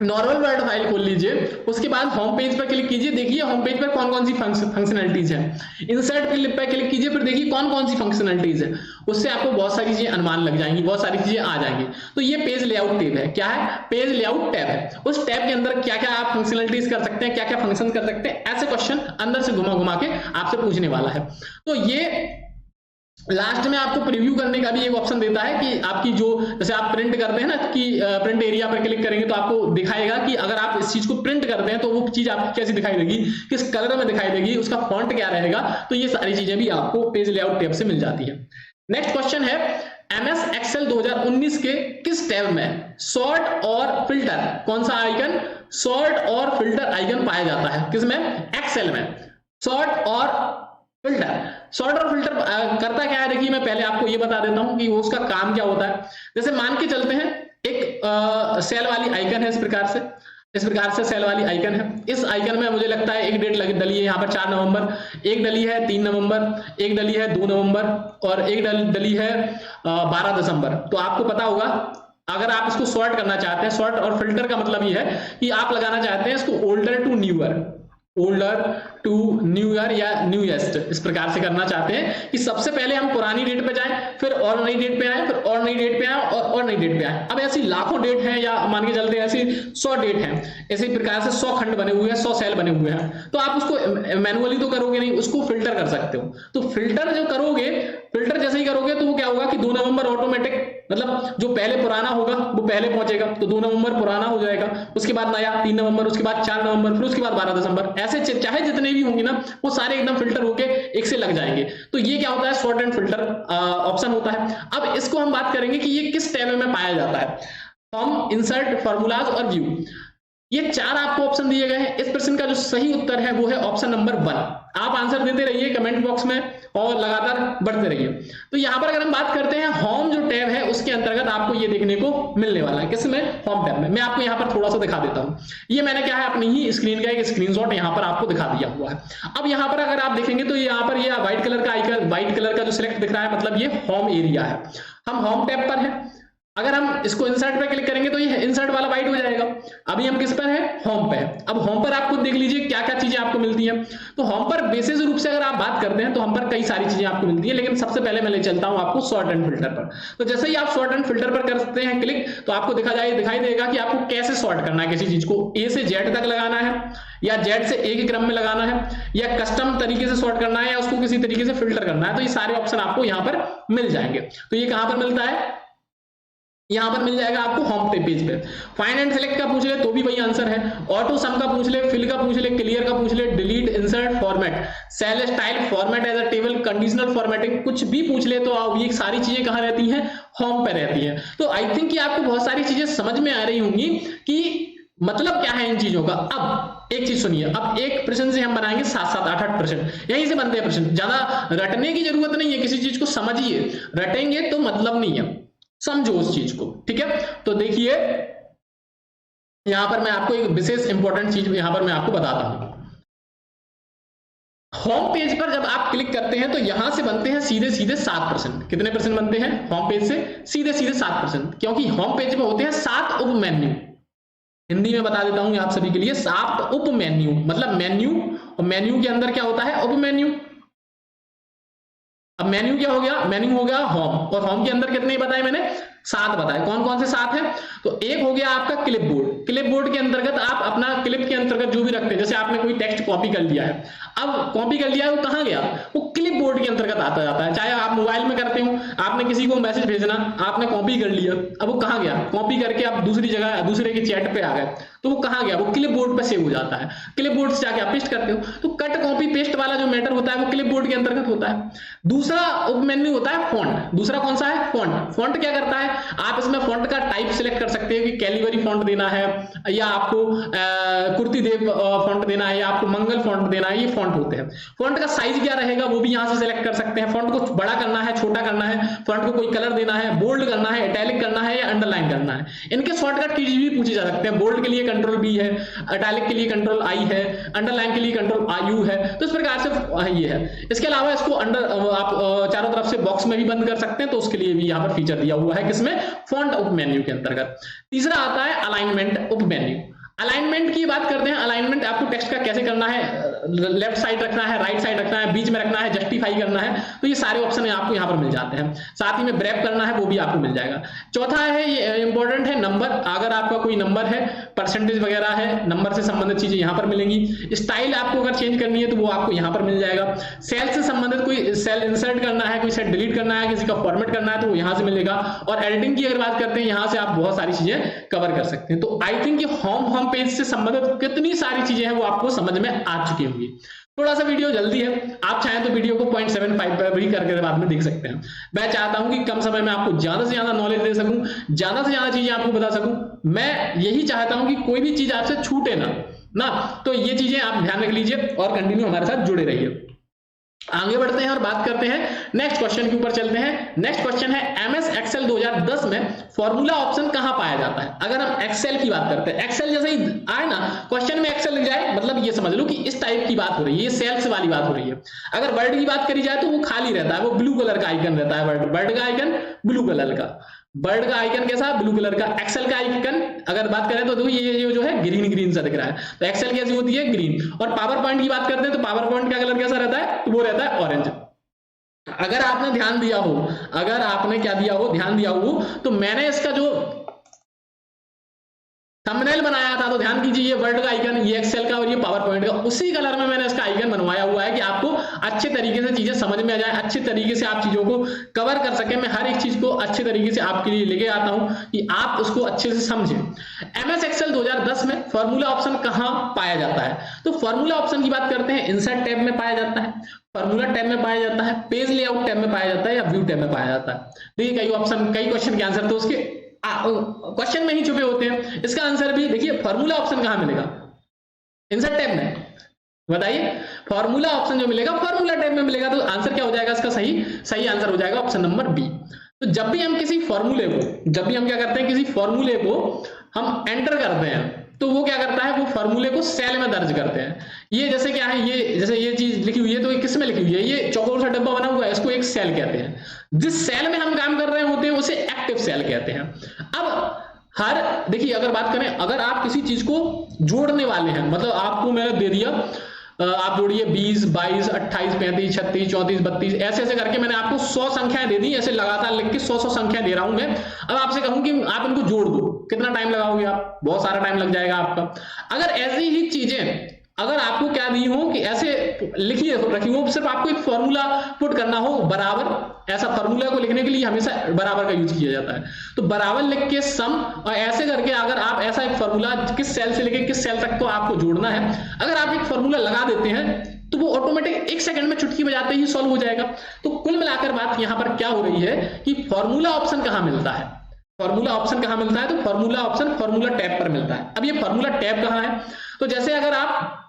नॉर्मल वर्ड फाइल खोल लीजिए, उसके बाद होम पेज पर क्लिक कीजिए, देखिए होम पेज पर कौन कौन सी फंक्शनलिटीज है। इंसर्ट पर क्लिक कीजिए, फिर देखिए कौन कौन सी फंक्शनलिटीज है, उससे आपको बहुत सारी चीजें अनुमान लग जाएंगी, बहुत सारी चीजें आ जाएंगी। तो ये पेज लेआउट टैब है। क्या है, पेज लेआउट टैब है। उस टैब के अंदर क्या क्या आप फंक्शनलिटीज कर सकते हैं, क्या क्या फंक्शन कर सकते हैं, ऐसे क्वेश्चन अंदर से घुमा घुमा के आपसे पूछने वाला है। तो ये लास्ट में आपको प्रीव्यू करने का भी एक ऑप्शन देता है कि आपकी जो, जैसे आप प्रिंट करते हैं ना कि प्रिंट एरिया पर क्लिक करेंगे तो आपको दिखाएगा कि अगर आप इस चीज को प्रिंट करते हैं तो वो चीज आपको कैसी दिखाई देगी, किस कलर में दिखाई देगी, उसका फॉन्ट क्या रहेगा। तो ये सारी चीजें भी आपको पेज लेआउट टैब से मिल जाती है। नेक्स्ट क्वेश्चन है, MS एक्सेल 2019 के किस टैब में सॉर्ट और फिल्टर, कौन सा आइकन, सॉर्ट और फिल्टर आइकन पाया जाता है, किसमें, एक्सेल में। सॉर्ट और फिल्टर, सॉर्ट और फिल्टर करता क्या है, देखिए मैं पहले आपको ये बता देता हूं कि वो उसका काम क्या होता है। जैसे मान के चलते हैं एक सेल वाली आइकन है, इस प्रकार से सेल वाली आइकन है। इस आइकन में मुझे लगता है एक डेट डली है यहाँ पर 4 नवंबर, एक डली है 3 नवंबर, एक डली है 2 नवंबर और एक डली है 12 दिसंबर। तो आपको पता होगा, अगर आप इसको सॉर्ट करना चाहते हैं, सॉर्ट और फिल्टर का मतलब ये है कि आप लगाना चाहते हैं इसको older to newer, older to newer या न्यूएस्ट, इस प्रकार से करना चाहते हैं कि सबसे पहले हम पुरानी डेट पे जाएं, फिर और नई डेट पे आए, फिर और नई डेट पे आए और नई डेट पे आए। अब ऐसी लाखों डेट हैं या मान के चलते हैं ऐसी 100 डेट हैं, इसी प्रकार से 100 खंड बने हुए हैं, 100 सेल बने हुए हैं। तो आप उसको मैनुअली तो करोगे नहीं, उसको फिल्टर कर सकते हो। तो फिल्टर जो करोगे, फिल्टर जैसे ही करोगे तो वो क्या होगा कि 2 नवंबर ऑटोमेटिक, मतलब जो पहले पुराना होगा वो पहले पहुंचेगा, तो 2 नवंबर पुराना हो जाएगा, उसके बाद नया 3 नवंबर, उसके बाद 4 नवंबर, फिर उसके बाद 12 दिसंबर, ऐसे चाहे जितने भी होंगे ना वो सारे एकदम फिल्टर होके एक से लग जाएंगे। तो ये क्या होता है, सॉर्ट एंड फिल्टर ऑप्शन होता है। अब इसको हम बात करेंगे कि ये किस टैब में पाया जाता है। फॉर्म, इंसर्ट, फॉर्मूलाज और व्यू। ये 4 आपको ऑप्शन दिए गए हैं। इस प्रश्न का जो सही उत्तर है वो है ऑप्शन नंबर 1। आप आंसर देते रहिए कमेंट बॉक्स में और लगातार बढ़ते रहिए। तो यहाँ पर अगर हम बात करते हैं होम जो टैब है उसके अंतर्गत आपको ये देखने को मिलने वाला है। किसमें? होम टैब में। मैं आपको यहाँ पर थोड़ा सा दिखा देता हूँ। ये मैंने क्या है अपनी ही स्क्रीन का एक स्क्रीनशॉट यहाँ पर आपको दिखा दिया हुआ है। अब यहाँ पर अगर आप देखेंगे तो यहाँ पर ये व्हाइट कलर का आइकन, व्हाइट कलर का जो सिलेक्ट दिख रहा है, मतलब ये होम एरिया है। हम होम टैब पर है। अगर हम इसको इंसर्ट पे क्लिक करेंगे तो ये इंसर्ट वाला वाइट हो जाएगा। अभी हम किस पर है? होम पे है। अब होम पर आप खुद देख लीजिए क्या क्या चीजें आपको मिलती हैं। तो होम पर विशेष रूप से अगर आप बात करते हैं तो हम पर कई सारी चीजें आपको मिलती है, लेकिन सबसे पहले मैं ले चलता हूं आपको सॉर्ट एंड फिल्टर पर। तो जैसे ही आप सॉर्ट एंड फिल्टर पर करते हैं क्लिक तो आपको दिखाई देगा कि आपको कैसे सॉर्ट करना है किसी चीज को। ए से जेड तक लगाना है या जेड से ए के क्रम में लगाना है या कस्टम तरीके से सॉर्ट करना है या उसको किसी तरीके से फिल्टर करना है। तो ये सारे ऑप्शन आपको यहाँ पर मिल जाएंगे। तो ये कहां पर मिलता है? यहां पर मिल जाएगा आपको होम पेज पे। फाइंड एंड सेलेक्ट का पूछ ले तो भी वही आंसर है। ऑटो सम का पूछ ले, फिल का पूछ ले, क्लियर का पूछ ले, delete, insert, format, cell style, format as a table, conditional formatting, कुछ भी पूछ ले तो ये सारी चीजें कहां रहती हैं? होम पे रहती हैं। तो आई थिंक कि आपको बहुत सारी चीजें समझ में आ रही होंगी कि मतलब क्या है इन चीजों का। अब एक चीज सुनिए, अब एक प्रश्न से हम बनाएंगे 7-7, 8-8 प्रश्न, यहीं से बनते हैं प्रश्न। ज्यादा रटने की जरूरत नहीं है, किसी चीज को समझिए। रटेंगे तो मतलब नहीं है, समझो उस चीज को, ठीक है। तो देखिए यहां पर मैं आपको एक विशेष इंपॉर्टेंट चीज यहां पर मैं आपको बताता हूं। होम पेज पर जब आप क्लिक करते हैं तो यहां से बनते हैं सीधे सीधे 7 प्रश्न। कितने प्रश्न बनते हैं होम पेज से? सीधे सीधे 7 प्रश्न, क्योंकि होम पेज में होते हैं 7 उप मेन्यू। हिंदी में बता देता हूं आप सभी के लिए, 7 उप मेन्यू, मतलब मेन्यू और मेन्यू के अंदर क्या होता है? उप मेन्यू। अब मेन्यू क्या हो गया? मेन्यू हो गया होम, और होम के अंदर कितने बताए मैंने? 7 बताए। कौन कौन से 7 है? तो एक हो गया आपका क्लिप बोर्ड। क्लिप बोर्ड के अंतर्गत आप अपना क्लिप के अंतर्गत जो भी रखते हैं, जैसे आपने कोई टेक्स्ट कॉपी कर लिया है, अब कॉपी कर लिया है वो कहां गया? वो क्लिप बोर्ड के अंतर्गत आता जाता है। चाहे आप मोबाइल में करते हो, आपने किसी को मैसेज भेजना, आपने कॉपी कर लिया, अब वो कहां गया? कॉपी करके आप दूसरी जगह दूसरे के चैट पे आ गए, तो वो कहां गया? वो क्लिप बोर्ड पे सेव हो जाता है। क्लिप बोर्ड से जाके आप पेस्ट करते हो। तो कट कॉपी पेस्ट वाला जो मैटर होता है वो क्लिप बोर्ड के अंतर्गत होता है। दूसरा उप मेन्यू होता है फॉन्ट। दूसरा कौन सा है? फॉन्ट। फॉन्ट क्या करता है? आप इसमें फॉन्ट का टाइप सिलेक्ट कर सकते हैं कि कैलिबरी फॉन्ट देना है या आपको कुर्ती देव फॉन्ट देना है या आपको मंगल फॉन्ट देना है। ये फॉन्ट होते हैं। फॉन्ट का साइज क्या रहेगा वो भी यहां से सिलेक्ट कर सकते हैं। फॉन्ट को बड़ा करना है, छोटा करना है, फॉन्ट को कोई कलर देना है, बोल्ड करना है, इटैलिक करना है या अंडरलाइन करना है। इनके शॉर्टकट कीज भी पूछे जा सकते हैं। बोल्ड के लिए कंट्रोल बी है, इटैलिक के लिए कंट्रोल आई है, अंडरलाइन के लिए कंट्रोल यू है। तो इस प्रकार से ये है। इसके अलावा इसको आप चारों तरफ से बॉक्स में भी बंद कर सकते हैं, तो उसके लिए भी यहाँ पर फीचर दिया हुआ है। किसमें? फॉन्ट उप मेन्यू के अंतर्गत। तीसरा आता है अलाइनमेंट उप मेन्यू। अलाइनमेंट की बात करते हैं। अलाइनमेंट आपको टेक्स्ट का कैसे करना है, लेफ्ट साइड रखना है, राइट साइड रखना है, बीच में रखना है, जस्टिफाई करना है, तो ये सारे ऑप्शन आपको यहाँ पर मिल जाते हैं। साथ ही में ब्रेक करना है वो भी आपको मिल जाएगा। चौथा है, ये इंपॉर्टेंट है, नंबर। अगर आपका कोई नंबर है, परसेंटेज वगैरह है, नंबर से संबंधित चीजें यहाँ पर मिलेंगी। स्टाइल आपको अगर चेंज करनी है तो वो आपको यहाँ पर मिल जाएगा। सेल से संबंधित कोई सेल इंसर्ट करना है, कोई सेल डिलीट करना है, किसी का फॉर्मेट करना है तो वो यहाँ से मिलेगा। और एडिटिंग की अगर बात करते हैं, यहाँ से आप बहुत सारी चीजें कवर कर सकते हैं। तो आई थिंक होम पेज से संबंधित कितनी सारी चीजें हैं वो आपको समझ में आ चुकी होंगी। थोड़ा सा वीडियो जल्दी है, आप चाहें तो वीडियो को 0.75 पर भी करके बाद में देख सकते हैं। मैं चाहता हूं कि कम समय में आपको ज्यादा से ज्यादा नॉलेज दे सकूं, ज्यादा से ज्यादा चीजें आपको बता सकूं। मैं यही चाहता हूं कि कोई भी चीज आपसे छूटे ना। तो ये चीजें आप ध्यान रख लीजिए और कंटिन्यू हमारे साथ जुड़े रहिए। आगे बढ़ते हैं और बात करते हैं नेक्स्ट क्वेश्चन के ऊपर चलते हैं। नेक्स्ट क्वेश्चन है एमएस एक्सेल 2010 में फॉर्मूला ऑप्शन कहां पाया जाता है? अगर हम एक्सेल की बात करते हैं, एक्सेल जैसे ही आए ना क्वेश्चन में एक्सेल लग जाए, मतलब ये समझ लो कि इस टाइप की बात हो रही है, ये सेल्स वाली बात हो रही है। अगर वर्ड की बात करी जाए तो वो खाली रहता है, वो ब्लू कलर का आइकन रहता है। वर्ड का आइकन ब्लू कलर का, वर्ड का आइकन कैसा? ब्लू कलर का। एक्सेल का आइकन अगर बात करें तो ये जो है ग्रीन सा दिख रहा है। तो एक्सेल कैसी होती है? ग्रीन। और पावर पॉइंट की बात करते हैं तो पावर पॉइंट का कलर कैसा रहता है? तो वो रहता है ऑरेंज। अगर आपने ध्यान दिया हो, अगर आपने क्या दिया हो, ध्यान दिया हो, तो मैंने इसका जो थंबनेल बनाया था तो ध्यान कीजिए, ये वर्ड का आइकन, ये एक्सेल का और ये पावर पॉइंट का, उसी कलर में मैंने इसका आइकन बनवाया हुआ है कि आपको अच्छे तरीके से चीजें समझ में आ जाए, अच्छे तरीके से आप चीजों को कवर कर सके। मैं हर एक चीज को अच्छे तरीके से आपके लिए लेके आता हूं कि आप उसको अच्छे से समझें। एमएस एक्सेल 2010 में फॉर्मूला ऑप्शन कहां पाया जाता है? तो फॉर्मूला ऑप्शन की बात करते हैं, इंसर्ट टैब में पाया जाता है, फॉर्मूला टैब में पाया जाता है, पेज लेआउट टैब में पाया जाता है या व्यू टैब में पाया जाता है। देखिए कई ऑप्शन, कई क्वेश्चन के आंसर तो उसके क्वेश्चन में ही छुपे होते हैं। इसका आंसर भी देखिए, फॉर्मूला ऑप्शन कहां मिलेगा? इंसर्ट टैब में। बताइए, फॉर्मूला ऑप्शन जो मिलेगा फॉर्मूला टैब में मिलेगा। तो आंसर क्या हो जाएगा इसका? सही आंसर हो जाएगा ऑप्शन नंबर बी। तो जब भी हम किसी फॉर्मूले को, जब भी हम क्या करते हैं, किसी फॉर्मूले को हम एंटर करते हैं, तो वो क्या करता है, वो फॉर्मूले को सेल में दर्ज करते हैं। ये जैसे क्या है, ये जैसे ये चीज लिखी हुई है, तो ये किस में लिखी हुई है? ये चौकोर सा डब्बा बना हुआ है, इसको एक सेल कहते हैं। जिस सेल में हम काम कर रहे होते हैं उसे एक्टिव सेल कहते हैं। अब देखिए, अगर बात करें, अगर आप किसी चीज को जोड़ने वाले हैं, मतलब आपको मैंने दे दिया, आप जोड़िए 20, 22, 28, 35, 36, 34, 32, ऐसे ऐसे करके मैंने आपको 100 संख्याएं दे दी, ऐसे लगातार लिख के 100 संख्या दे रहा हूं मैं। अब आपसे कहूं कि आप इनको जोड़ दो, कितना टाइम लगाओगे आप? बहुत सारा टाइम लग जाएगा आपका। अगर ऐसी ही चीजें अगर आपको क्या दी हो कि ऐसे लिखी रखी हो, सिर्फ आपको एक फॉर्मूला पुट करना हो बराबर, ऐसा फॉर्मूला को लिखने के लिए हमेशा बराबर का यूज किया जाता है। तो बराबर लिख के सम, और ऐसे करके अगर आप ऐसा एक फॉर्मूला किस सेल से लेके किस सेल तक को आपको जोड़ना है, अगर आप एक फॉर्मूला लगा देते हैं तो वो ऑटोमेटिक 1 सेकंड में चुटकी बजाते ही सॉल्व हो जाएगा। तो कुल मिलाकर बात यहां पर क्या हो रही है कि फॉर्मूला ऑप्शन कहां मिलता है? फॉर्मूला ऑप्शन कहां मिलता है? तो फॉर्मूला ऑप्शन फॉर्मूला टैब पर मिलता है। अब ये फॉर्मूला टैब कहां है? तो जैसे अगर आप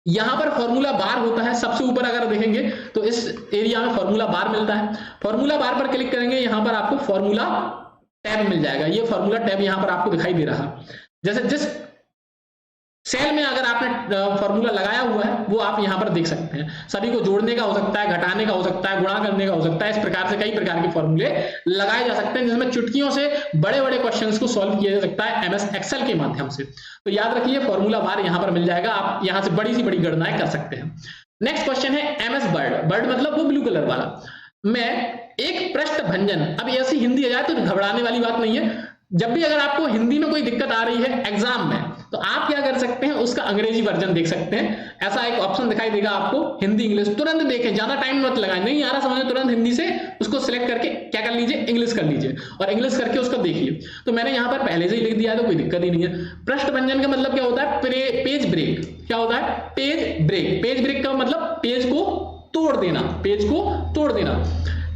यहां पर फॉर्मूला बार होता है, सबसे ऊपर अगर देखेंगे तो इस एरिया में फॉर्मूला बार मिलता है। फॉर्मूला बार पर क्लिक करेंगे, यहां पर आपको फॉर्मूला टैब मिल जाएगा। ये फॉर्मूला टैब यहां पर आपको दिखाई दे रहा है। जैसे जिस सेल में अगर आपने फॉर्मूला लगाया हुआ है वो आप यहां पर देख सकते हैं। सभी को जोड़ने का हो सकता है, घटाने का हो सकता है, गुणा करने का हो सकता है। इस प्रकार से कई प्रकार के फॉर्मूले लगाए जा सकते हैं, जिसमें चुटकियों से बड़े बड़े क्वेश्चंस को सॉल्व किया जा सकता है एमएस एक्सेल के माध्यम से। तो याद रखिए, फॉर्मूला बार यहां पर मिल जाएगा, आप यहां से बड़ी सी बड़ी गणनाएं कर सकते हैं। नेक्स्ट क्वेश्चन है एमएस वर्ड। वर्ड मतलब वो ब्लू कलर वाला। मैं एक पृष्ठ भंजन, अब ऐसी हिंदी आ जाए तो घबराने वाली बात नहीं है। जब भी अगर आपको हिंदी में कोई दिक्कत आ रही है एग्जाम में, तो आप क्या कर सकते हैं, उसका अंग्रेजी वर्जन देख सकते हैं। ऐसा एक ऑप्शन दिखाई देगा आपको, हिंदी इंग्लिश, तुरंत देखें, ज्यादा टाइम मत लगाएं। नहीं आ रहा समझ में, तुरंत हिंदी से उसको सिलेक्ट करके क्या कर लीजिए, इंग्लिश कर लीजिए, और इंग्लिश करके उसको देखिए। तो मैंने यहां पर पहले से ही लिख दिया है, तो कोई दिक्कत ही नहीं है। पृष्ठ भंजन का मतलब क्या होता है? Page break. क्या होता है? Page break. पेज ब्रेक का मतलब पेज को तोड़ देना, पेज को तोड़ देना।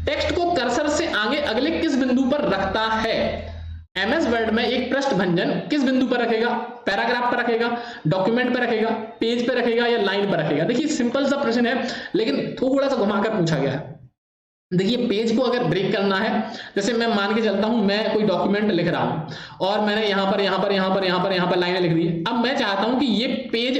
टेक्स्ट को कर्सर से आगे अगले किस बिंदु पर रखता है? एमएस वर्ड में एक पृष्ठ भंजन किस बिंदु पर रखेगा? पैराग्राफ पर रखेगा, डॉक्यूमेंट पर रखेगा, पेज पर रखेगा, या लाइन पर रखेगा? देखिए, सिंपल सा प्रश्न है, लेकिन थोड़ा सा घुमाकर पूछा गया है। देखिए, पेज को अगर ब्रेक करना है, जैसे मैं मान के चलता हूं, मैं कोई डॉक्यूमेंट लिख रहा हूं और मैंने यहां पर लाइनें लिख दी। अब मैं चाहता हूं कि ये पेज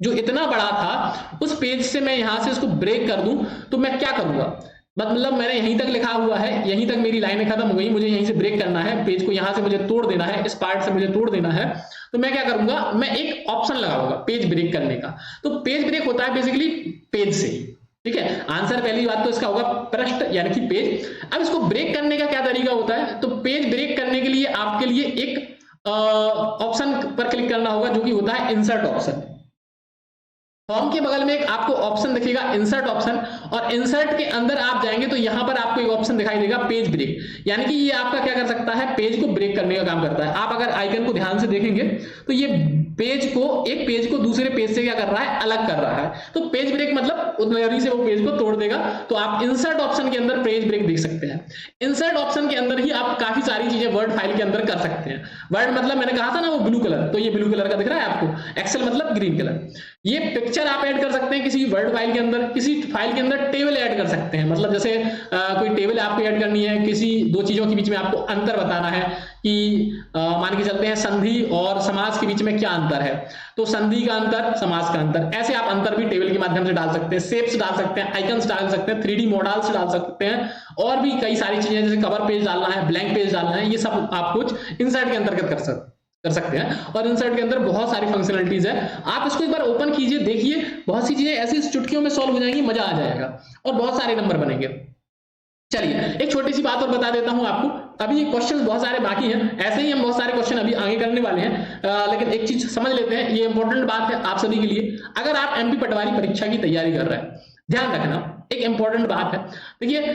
जो इतना बड़ा था, उस पेज से मैं यहां से इसको ब्रेक कर दूं, तो मैं क्या करूंगा? मतलब मैंने यहीं तक लिखा हुआ है, यहीं तक मेरी लाइनें खत्म हो गई, मुझे यहीं से ब्रेक करना है, पेज को यहां से मुझे तोड़ देना है, इस पार्ट से मुझे तोड़ देना है। तो मैं क्या करूंगा? मैं एक ऑप्शन लगाऊंगा पेज ब्रेक करने का। तो पेज ब्रेक होता है बेसिकली पेज से ही, ठीक है। आंसर पहली बात तो इसका होगा पृष्ठ यानी कि पेज। अब इसको ब्रेक करने का क्या तरीका होता है? तो पेज ब्रेक करने के लिए आपके लिए एक ऑप्शन पर क्लिक करना होगा, जो कि होता है इंसर्ट ऑप्शन। फॉर्म के बगल में एक आपको ऑप्शन दिखेगा इंसर्ट ऑप्शन, और इंसर्ट के अंदर आप जाएंगे तो यहां पर आपको एक ऑप्शन दिखाई देगा पेज ब्रेक, यानी कि ये आपका क्या कर सकता है? पेज को ब्रेक करने का काम करता है। आप अगर आइकन को ध्यान से देखेंगे तो ये एक पेज को दूसरे पेज से क्या कर रहा है? अलग कर रहा है। तो पेज ब्रेक मतलब उधरी से वो पेज को तोड़ देगा। तो आप इंसर्ट ऑप्शन के अंदर पेज ब्रेक देख सकते हैं। इंसर्ट ऑप्शन के अंदर ही आप काफी सारी चीजें वर्ड फाइल के अंदर कर सकते हैं। वर्ड मतलब मैंने कहा था ना वो ब्लू कलर, तो ये ब्लू कलर का दिख रहा है आपको। एक्सेल मतलब ग्रीन कलर। ये पिक्चर आप ऐड कर सकते हैं किसी वर्ड फाइल के अंदर, किसी फाइल के अंदर टेबल ऐड कर सकते हैं। मतलब जैसे कोई टेबल आपको ऐड करनी है, किसी दो चीजों के बीच में आपको अंतर बताना है कि मान के चलते हैं संधि और समास के बीच में क्या अंतर है, तो संधि का अंतर, समास का अंतर, ऐसे आप अंतर भी टेबल के माध्यम से डाल सकते हैं। शेप्स डाल सकते हैं, आइकन्स डाल सकते हैं, 3D मॉडल्स डाल सकते हैं, और भी कई सारी चीजें, जैसे कवर पेज डालना है, ब्लैंक पेज डालना है, ये सब आप कुछ इंसर्ट के अंतर्गत कर सकते हैं। और इंसर्ट के अंदर बहुत सारी फंक्शनलिटीज है। आप इसको एक बार ओपन कीजिए, देखिए, बहुत सी चीजें ऐसी चुटकियों में सॉल्व हो जाएंगी, मजा आ जाएगा और बहुत सारे नंबर बनेंगे। चलिए, एक छोटी सी बात और बता देता हूं आपको। अभी क्वेश्चन बहुत सारे बाकी हैं, ऐसे ही हम बहुत सारे क्वेश्चन अभी आगे करने वाले हैं, लेकिन एक चीज समझ लेते हैं, ये इंपॉर्टेंट बात है आप सभी के लिए। अगर आप एमपी पटवारी परीक्षा की तैयारी कर रहे हैं, ध्यान रखना, एक इंपॉर्टेंट बात है। देखिए,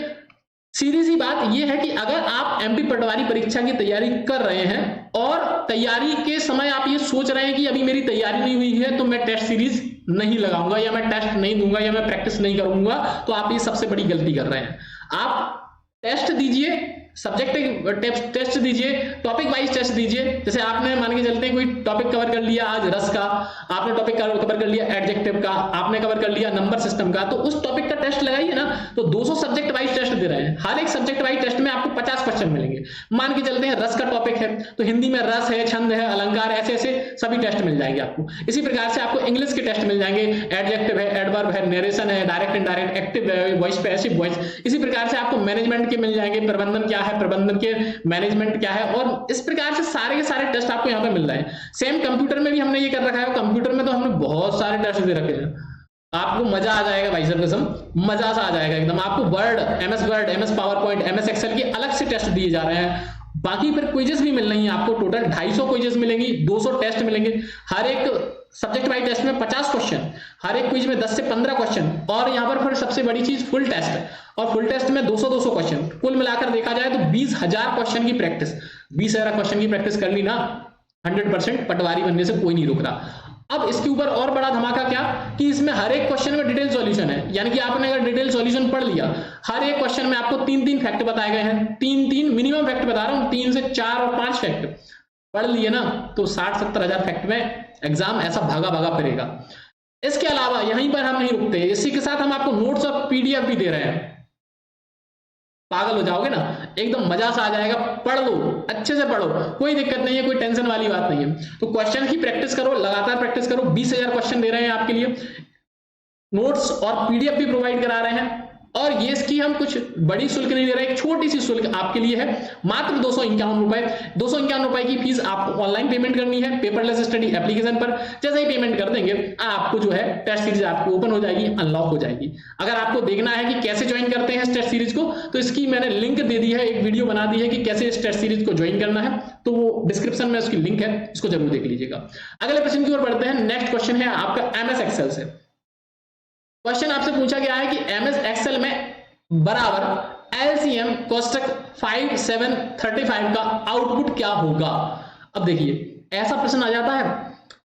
सीधी सी बात यह है कि अगर आप एमपी पटवारी परीक्षा की तैयारी कर रहे हैं और तैयारी के समय आप ये सोच रहे हैं कि अभी मेरी तैयारी नहीं हुई है, तो मैं टेस्ट सीरीज नहीं लगाऊंगा, या मैं टेस्ट नहीं दूंगा, या मैं प्रैक्टिस नहीं करूंगा, तो आप ये सबसे बड़ी गलती कर रहे हैं। आप टेस्ट दीजिए, सब्जेक्ट टेस्ट दीजिए, टॉपिक वाइज टेस्ट दीजिए। जैसे आपने मान के चलते हैं कोई टॉपिक कवर कर लिया आज रस का, आपने टॉपिक कवर कर लिया एडजेक्टिव का, आपने कवर कर लिया नंबर सिस्टम का, तो उस टॉपिक का टेस्ट लगाइए ना। तो 200 सब्जेक्ट वाइज टेस्ट दे रहे हैं, हर एक सब्जेक्ट वाइज टेस्ट में आपको 50 क्वेश्चन मिलेंगे। मान के चलते हैं रस का टॉपिक है तो हिंदी में रस है, छंद है, अलंकार, ऐसे ऐसे सभी टेस्ट मिल जाएंगे आपको। इसी प्रकार से आपको इंग्लिश के टेस्ट मिल जाएंगे, एडजेक्टिव है, एडवर्ब है, नरेशन है, डायरेक्ट इनडायरेक्ट, एक्टिव है, वॉइस, पैसिव वॉइस। इसी प्रकार से आपको मैनेजमेंट के मिल जाएंगे, प्रबंधन क्या है, प्रबंधन के मैनेजमेंट क्या है, और इस प्रकार से सारे के सारे टेस्ट आपको यहाँ पे मिल रहे हैं। सेम कंप्यूटर में भी हमने ये कर रखा है। कंप्यूटर में तो हमने बहुत सारे टेस्ट दे रखे हैं, आपको मजा आ जाएगा भाई साहब, कसम मजा सा आ जाएगा एकदम। आपको Word, MS PowerPoint, MS Excel के अलग से टेस्ट दिए जा रहे हैं। बाकी फिर क्विजेस भी मिल रही हैं आपको, टोटल 250 क्विजेस मिलेंगी, 200 टेस्ट मिलेंगे। हर एक सब्जेक्ट वाइज टेस्ट में 50 क्वेश्चन, हर एक क्विज में 10 से 15 क्वेश्चन, और यहाँ पर फिर सबसे बड़ी चीज फुल टेस्ट है, और फुल टेस्ट में 200 क्वेश्चन। कुल मिलाकर देखा जाए तो 20,000 क्वेश्चन की प्रैक्टिस, 20,000 क्वेश्चन की प्रैक्टिस कर ली ना, 100% पटवारी बनने से कोई नहीं रुक रहा। अब इसके ऊपर और बड़ा धमाका क्या कि इसमें हर एक क्वेश्चन में डिटेल सॉल्यूशन है, यानी कि आपने अगर डिटेल सॉल्यूशन पढ़ लिया, हर एक क्वेश्चन में आपको 3-3 फैक्ट बताए गए हैं, 3-3 मिनिमम फैक्ट बता रहा हूं, 3 से 4 और 5 फैक्ट पढ़ लिए ना, तो 60-70 हजार फैक्ट में एग्जाम ऐसा भागा भागा फिरेगा। इसके अलावा यहीं पर हम नहीं रुकते, इसी के साथ हम आपको नोट्स और पीडीएफ भी दे रहे हैं। पागल हो जाओगे ना, एकदम मजा सा आ जाएगा। पढ़ लो, अच्छे से पढ़ो, कोई दिक्कत नहीं है, कोई टेंशन वाली बात नहीं है। तो क्वेश्चन की प्रैक्टिस करो, लगातार प्रैक्टिस करो। 20,000 क्वेश्चन दे रहे हैं आपके लिए, नोट्स और पीडीएफ भी प्रोवाइड करा रहे हैं, और ये इसकी हम कुछ बड़ी शुल्क नहीं ले रहे, एक छोटी सी शुल्क आपके लिए है, मात्र 251 रुपए। 251 रुपए की फीस आपको ऑनलाइन पेमेंट करनी है पेपरलेस स्टडी एप्लीकेशन पर। जैसे ही पेमेंट कर देंगे आपको जो है टेस्ट सीरीज आपको ओपन हो जाएगी, अनलॉक हो जाएगी। अगर आपको देखना है कि कैसे ज्वाइन करते हैं इस टेस्ट सीरीज को, तो इसकी मैंने लिंक दे दी है, एक वीडियो बना दी है कि कैसे इस टेस्ट सीरीज को ज्वाइन करना है, तो वो डिस्क्रिप्शन में उसकी लिंक है, इसको जरूर देख लीजिएगा। अगले प्रश्न की ओर बढ़ते हैं। नेक्स्ट क्वेश्चन है आपका एमएस एक्सेल से। क्वेश्चन आपसे पूछा गया है कि एमएस एक्सेल में बराबर एलसीएम कोष्टक 5735 का आउटपुट क्या होगा। अब देखिए ऐसा प्रश्न आ जाता है,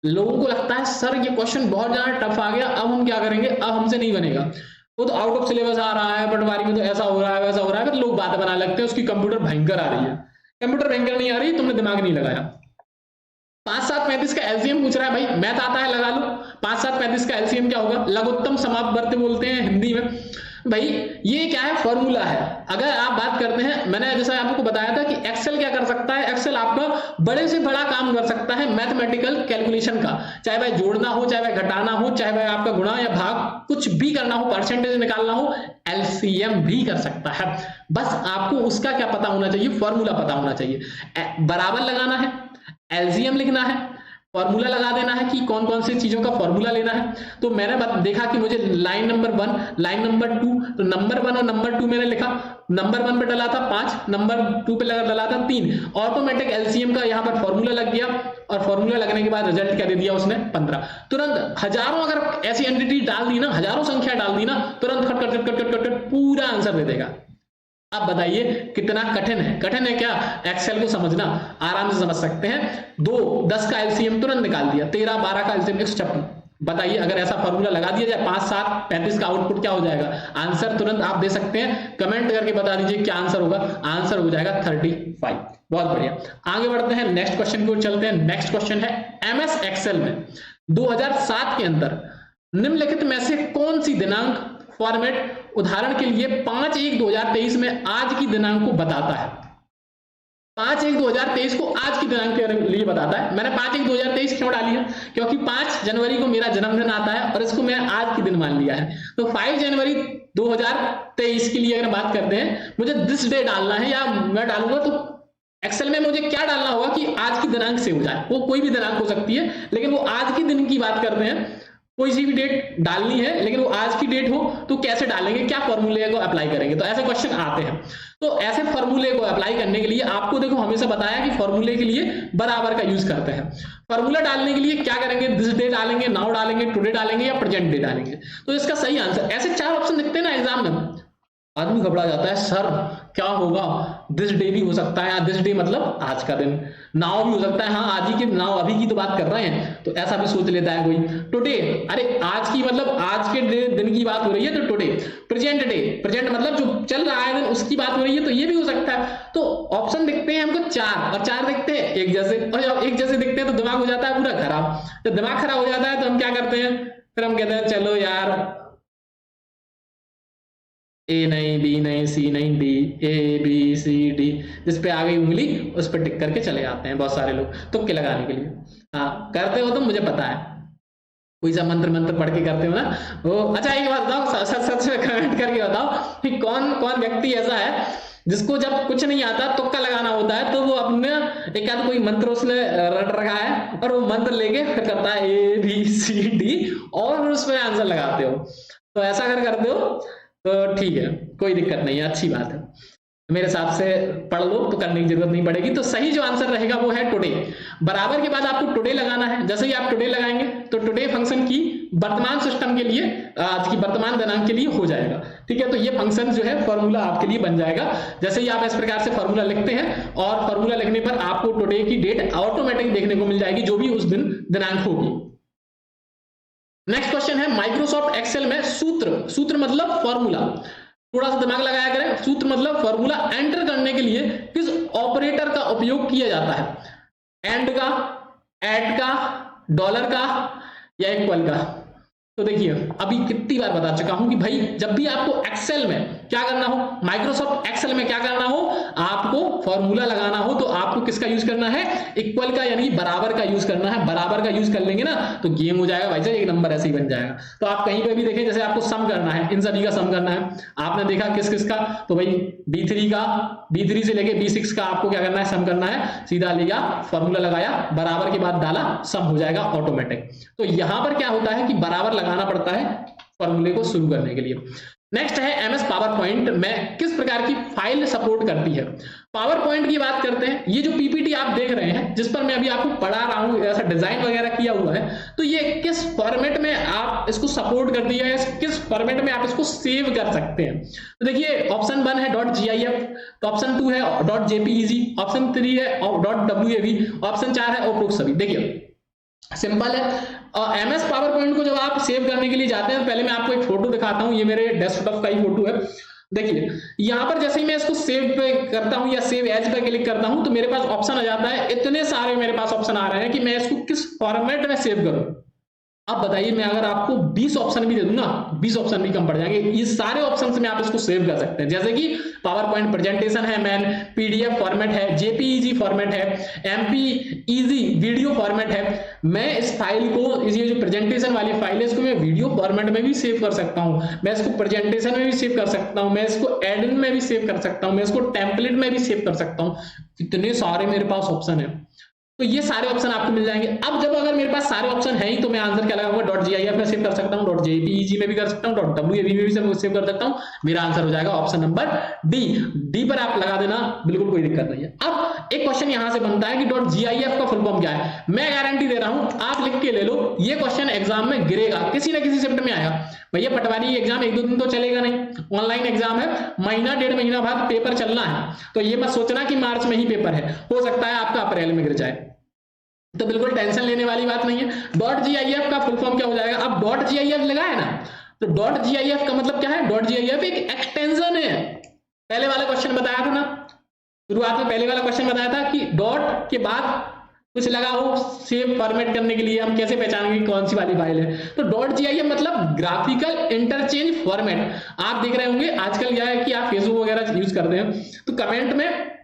लोगों को लगता है सर ये क्वेश्चन बहुत ज्यादा टफ आ गया, अब हम क्या करेंगे, अब हमसे नहीं बनेगा, वो तो आउट ऑफ सिलेबस आ रहा है, पटवारी में तो ऐसा हो रहा है, वैसा हो रहा है, फिर लोग बातें बना लगते हैं उसकी कंप्यूटर भयंकर आ रही है। कंप्यूटर भयंकर नहीं आ रही, तुमने दिमाग नहीं लगाया। 5-7-35 का एलसीएम पूछ रहा है, भाई मैथ आता है लगा लो। 5-7-35 का एलसीएम क्या होगा, लघुत्तम समापवर्त बोलते हैं हिंदी में। भाई ये क्या है, फॉर्मूला है। अगर आप बात करते हैं, मैंने जैसा आपको बताया था कि एक्सेल क्या कर सकता है, एक्सेल आपका बड़े से बड़ा काम कर सकता है मैथमेटिकल कैलकुलेशन का, चाहे भाई जोड़ना हो, चाहे भाई घटाना हो, चाहे भाई आपका गुणा या भाग कुछ भी करना हो, परसेंटेज निकालना हो, एलसीएम भी कर सकता है। बस आपको उसका क्या पता होना चाहिए, फॉर्मूला पता होना चाहिए। बराबर लगाना है, एलसीएम लिखना है, फॉर्मूला लगा देना है कि कौन कौन सी चीजों का फॉर्मूला लेना है। तो मैंने देखा कि मुझे लाइन नंबर 1, लाइन नंबर 2, तो नंबर 1 और नंबर 2 मैंने लिखा, नंबर 1 पे डला था 5, नंबर 2 पे डला था 3, ऑटोमेटिक एलसीएम का यहाँ पर फॉर्मूला लग गया, और फॉर्मूला लगने के बाद रिजल्ट क्या दे दिया उसने, 15। तुरंत हजारों अगर ऐसी एंटिटी डाल दी ना, हजारों संख्या डाल दी ना, तुरंत खट खट खट खट खट पूरा आंसर दे देगा। अब बताइए कितना कठिन है, कठिन है क्या एक्सेल को समझना, आराम से समझ सकते हैं। 2-10 का एलसीएम तुरंत निकाल दिया, 13-12 का एलसीएम 156। बताइए अगर ऐसा फॉर्मूला लगा दिया जाए, 5-7-35 का आउटपुट क्या हो जाएगा, आंसर तुरंत आप दे सकते हैं। कमेंट करके बता दीजिए क्या आंसर होगा, आंसर हो जाएगा 35। बहुत बढ़िया, आगे बढ़ते हैं, नेक्स्ट क्वेश्चन की ओर चलते हैं। नेक्स्ट क्वेश्चन है एमएस एक्सेल में 2007 के अंदर निम्नलिखित में से कौन सी दिनांक फॉर्मेट उदाहरण के लिए 5/1/2023 में आज की दिनांक को बताता है। 5/1/2023 को आज की दिनांक के लिए बताता है। मैंने 5/1/2023 क्यों डाली है, क्योंकि 5 जनवरी को मेरा जन्मदिन आता है और इसको मैं आज के दिन मान लिया है। तो 5 जनवरी 2023 के लिए अगर बात करते हैं, मुझे दिस डे डालना है, या मैं डालूंगा तो एक्सेल में मुझे क्या डालना होगा कि आज की दिनांक से हो जाए। वो कोई भी दिनांक हो सकती है, लेकिन वो आज के दिन की बात करते हैं, कोई सी भी डेट डालनी है, लेकिन वो आज की डेट हो तो कैसे डालेंगे, क्या फॉर्मूले को अप्लाई करेंगे, तो ऐसे क्वेश्चन आते हैं। तो ऐसे फॉर्मूले को अप्लाई करने के लिए आपको देखो हमेशा बताया कि फॉर्मूले के लिए बराबर का यूज करते हैं। फॉर्मूला डालने के लिए क्या करेंगे, दिस डे डालेंगे, नाउ डालेंगे, टुडे डालेंगे, या प्रेजेंट डे डालेंगे। तो इसका सही आंसर, ऐसे 4 ऑप्शन दिखते हैं ना एग्जाम में, आदमी घबरा जाता है, सर क्या होगा, दिस डे भी हो सकता है, दिस डे मतलब आज का दिन, नाउ भी हो सकता है, हाँ आज ही के नाउ अभी की तो बात कर रहे हैं, तो ऐसा भी सोच लेता है कोई। टुडे, अरे आज की मतलब आज के दिन की बात हो रही है तो टुडे। प्रेजेंट डे, प्रेजेंट मतलब जो चल रहा है दिन उसकी बात हो रही है, तो ये भी हो सकता है। तो ऑप्शन दिखते हैं हमको चार, और चार दिखते हैं एक जैसे, और जब एक जैसे दिखते हैं तो दिमाग हो जाता है पूरा खराब। तो दिमाग खराब हो जाता है तो हम क्या करते हैं, फिर हम कहते हैं चलो यार, ए नहीं, बी नहीं, सी नहीं, D, A B C D, जिस पे आ गई उंगली उस पर टिक करके चले जाते हैं बहुत सारे लोग तुक्के लगाने के लिए। हाँ करते हो तो मुझे पता है, कोई सा मंत्र मंत्र पढ़ के करते हो ना वो। अच्छा एक बात बताओ, सच सच में कमेंट करके बताओ कि कौन कौन व्यक्ति ऐसा है जिसको जब कुछ नहीं आता तुक्का लगाना होता है तो वो अपने एक आध कोई मंत्र उसने रट रखा है और वो मंत्र लेके फिर करता है ए बी सी डी और उस पर आंसर लगाते हो। तो ऐसा अगर करते हो तो ठीक है, कोई दिक्कत नहीं है, अच्छी बात है। मेरे हिसाब से पढ़ लो तो करने की जरूरत नहीं पड़ेगी। तो सही जो आंसर रहेगा वो है टुडे। बराबर के बाद आपको टुडे लगाना है। जैसे ही आप टुडे लगाएंगे तो टुडे फंक्शन की वर्तमान सिस्टम के लिए, आज की वर्तमान दिनांक के लिए हो जाएगा। ठीक है, तो ये फंक्शन जो है फॉर्मूला आपके लिए बन जाएगा। जैसे ही आप इस प्रकार से फॉर्मूला लिखते हैं और फॉर्मूला लिखने पर आपको टुडे की डेट ऑटोमेटिक देखने को मिल जाएगी, जो भी उस दिन दिनांक होगी। नेक्स्ट क्वेश्चन है माइक्रोसॉफ्ट एक्सेल में सूत्र, सूत्र मतलब फॉर्मूला, थोड़ा सा दिमाग लगाया करें। सूत्र मतलब फॉर्मूला एंटर करने के लिए किस ऑपरेटर का उपयोग किया जाता है, एंड का, एट का, डॉलर का या इक्वल का। तो देखिए अभी कितनी बार बता चुका हूं कि भाई जब भी आपको एक्सेल में क्या करना हो, माइक्रोसॉफ्ट एक्सेल में क्या करना हो, आपको फॉर्मूला लगाना हो तो आपको किसका यूज करना है, इक्वल का यानी बराबर का यूज करना है। बराबर का यूज कर लेंगे ना तो गेम हो जाएगा भाई साहब, एक नंबर ऐसे ही बन जाएगा। तो आप कहीं पे भी देखें, जैसे आपको सम करना है, इन सभी का सम करना है, आपने देखा किस किस का, तो भाई B3 का, B3 से लेके B6 का आपको क्या करना है, सम करना है। सीधा लिया, फॉर्मूला लगाया, बराबर के बाद डाला, सम हो जाएगा ऑटोमेटिक। तो यहां पर क्या होता है कि बराबर लगाना पड़ता है फॉर्मूले को शुरू करने के लिए। नेक्स्ट है एमएस पावर पॉइंट में किस प्रकार की फाइल सपोर्ट करती है। पावर पॉइंट की बात करते हैं, ये जो पीपीटी आप देख रहे हैं जिस पर मैं अभी आपको पढ़ा रहा हूं, ऐसा डिजाइन वगैरह किया हुआ है, तो ये किस फॉर्मेट में आप इसको सपोर्ट करती है, किस फॉर्मेट में आप इसको सेव कर सकते हैं। तो देखिए ऑप्शन 1 है .gif, तो ऑप्शन 2 है .jpeg, ऑप्शन 3 है .wav, ऑप्शन 4 है उपरोक्त सभी। देखिए सिंपल है। एमएस पावर पॉइंट को जब आप सेव करने के लिए जाते हैं, पहले मैं आपको एक फोटो दिखाता हूं, ये मेरे डेस्कटॉप का ही फोटो है। देखिए यहां पर जैसे ही मैं इसको सेव पे करता हूं या सेव एज पे क्लिक करता हूं तो मेरे पास ऑप्शन आ जाता है, इतने सारे मेरे पास ऑप्शन आ रहे हैं कि मैं इसको किस फॉर्मेट में सेव करूं। अब बताइए मैं अगर आपको 20 ऑप्शन भी दे दूं ना, 20 ऑप्शन भी कम पड़ जाएंगे। ये सारे ऑप्शन में आप इसको सेव कर सकते हैं, जैसे कि पावर पॉइंट प्रेजेंटेशन है, मैन पीडीएफ फॉर्मेट है, जेपीईजी फॉर्मेट है, एमपीईजी वीडियो फॉर्मेट है। मैं इस फाइल को, ये जो प्रेजेंटेशन वाली फाइल है, इसको मैं वीडियो फॉर्मेट में भी सेव कर सकता हूं, मैं इसको प्रेजेंटेशन में भी सेव कर सकता हूं, मैं इसको एडमिन में भी सेव कर सकता हूं, मैं इसको टेम्पलेट में भी सेव कर सकता हूं। इतने सारे मेरे पास ऑप्शन है, तो ये सारे ऑप्शन आपको मिल जाएंगे। अब जब अगर मेरे पास सारे ऑप्शन है ही तो मैं आंसर क्या लगाऊंगा, .gif में सेव कर सकता हूं, .jpeg में भी कर सकता हूं, .wav में भी सेव कर सकता हूं। मेरा आंसर हो जाएगा ऑप्शन नंबर डी पर आप लगा देना, बिल्कुल कोई दिक्कत नहीं है। अब एक क्वेश्चन यहां से बनता है कि .gif का फुल फॉर्म क्या है। मैं गारंटी दे रहा हूं, आप लिख के ले लो, ये क्वेश्चन एग्जाम में गिरेगा, किसी ना किसी शिफ्ट में आएगा। भैया पटवारी एग्जाम 1-2 दिन तो चलेगा नहीं, ऑनलाइन एग्जाम है, महीना 1.5 महीना बाद पेपर चलना है, तो ये मत सोचना कि मार्च में ही पेपर है, हो सकता है आपका अप्रैल में गिर जाए, तो बिल्कुल टेंशन लेने वाली बात नहीं है। .gif का फुल फॉर्म क्या हो जाएगा। अब .gif लगा है ना, तो .gif का मतलब क्या है, .gif एक एक्सटेंशन है। पहले वाला क्वेश्चन बताया था ना, शुरुआत में पहले वाला क्वेश्चन बताया था कि डॉट के बाद कुछ लगा हो सेव फॉर्मेट करने के लिए, हम कैसे पहचानेंगे कौन सी वाली फाइल है। तो .gif मतलब ग्राफिकल इंटरचेंज फॉर्मेट। आप देख रहे होंगे आजकल क्या है कि आप फेसबुक वगैरह यूज करते हैं तो कमेंट में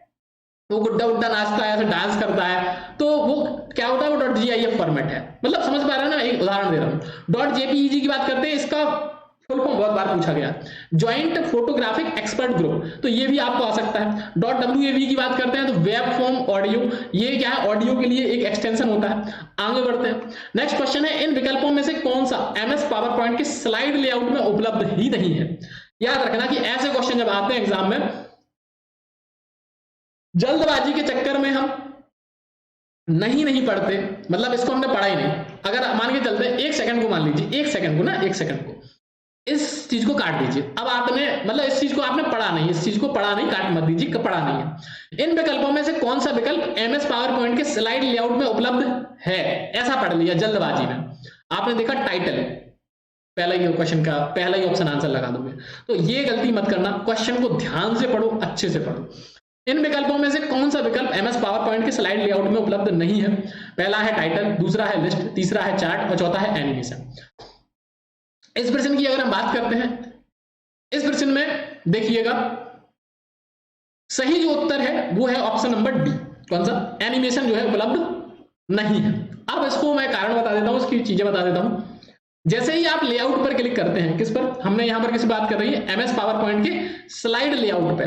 वो गुड्डा उड्डा नाचता है, ऐसे डांस करता है, तो वो क्या होता है, वो .gif फॉर्मेट है। मतलब समझ पा रहे हैं ना, एक उदाहरण दे रहा हूं। .jpeg की बात करते हैं, इसका फुल फॉर्म बहुत बार पूछा गया, ज्वाइंट फोटोग्राफिक एक्सपर्ट ग्रुप, तो ये भी आपको आ सकता है। .wav की बात करते हैं तो वेब फॉर्म ऑडियो, ये क्या है, ऑडियो के लिए एक एक्सटेंशन होता है। आगे बढ़ते हैं, नेक्स्ट क्वेश्चन है, इन विकल्पों में से कौन सा एमएस पावर पॉइंट के स्लाइड लेआउट में उपलब्ध ही नहीं है। याद रखना कि ऐसे क्वेश्चन जब आते हैं एग्जाम में, जल्दबाजी के चक्कर में हम नहीं पढ़ते, मतलब इसको हमने पढ़ा ही नहीं। अगर मान के चलते 1 सेकंड को, मान लीजिए 1 सेकंड को ना, 1 सेकंड को इस चीज को काट दीजिए। अब आपने मतलब इस चीज को आपने पढ़ा नहीं, इस चीज को पढ़ा नहीं, काट मत दीजिए, पढ़ा नहीं है। इन विकल्पों में से कौन सा विकल्प एमएस पावर पॉइंट के स्लाइड लेआउट में उपलब्ध है? ऐसा पढ़ लिया जल्दबाजी में, आपने देखा टाइटल, पहला ही क्वेश्चन का पहला ही ऑप्शन आंसर लगा दोगे। तो ये गलती मत करना, क्वेश्चन को ध्यान से पढ़ो, अच्छे से पढ़ो। इन विकल्पों में से कौन सा विकल्प एमएस पावर पॉइंट के स्लाइड लेआउट में उपलब्ध नहीं है? पहला है टाइटल, दूसरा है लिस्ट, तीसरा है चार्ट और चौथा है एनिमेशन। इस प्रश्न की अगर हम बात करते हैं, इस प्रश्न में देखिएगा सही जो उत्तर है वो है ऑप्शन नंबर डी। कौन सा? एनिमेशन जो है उपलब्ध नहीं है। अब इसको मैं कारण बता देता हूं, उसकी चीजें बता देता हूं। जैसे ही आप लेआउट पर क्लिक करते हैं, किस पर? हमने यहां पर किसी बात कर रही है एमएस पावर पॉइंट के स्लाइड लेआउट पे।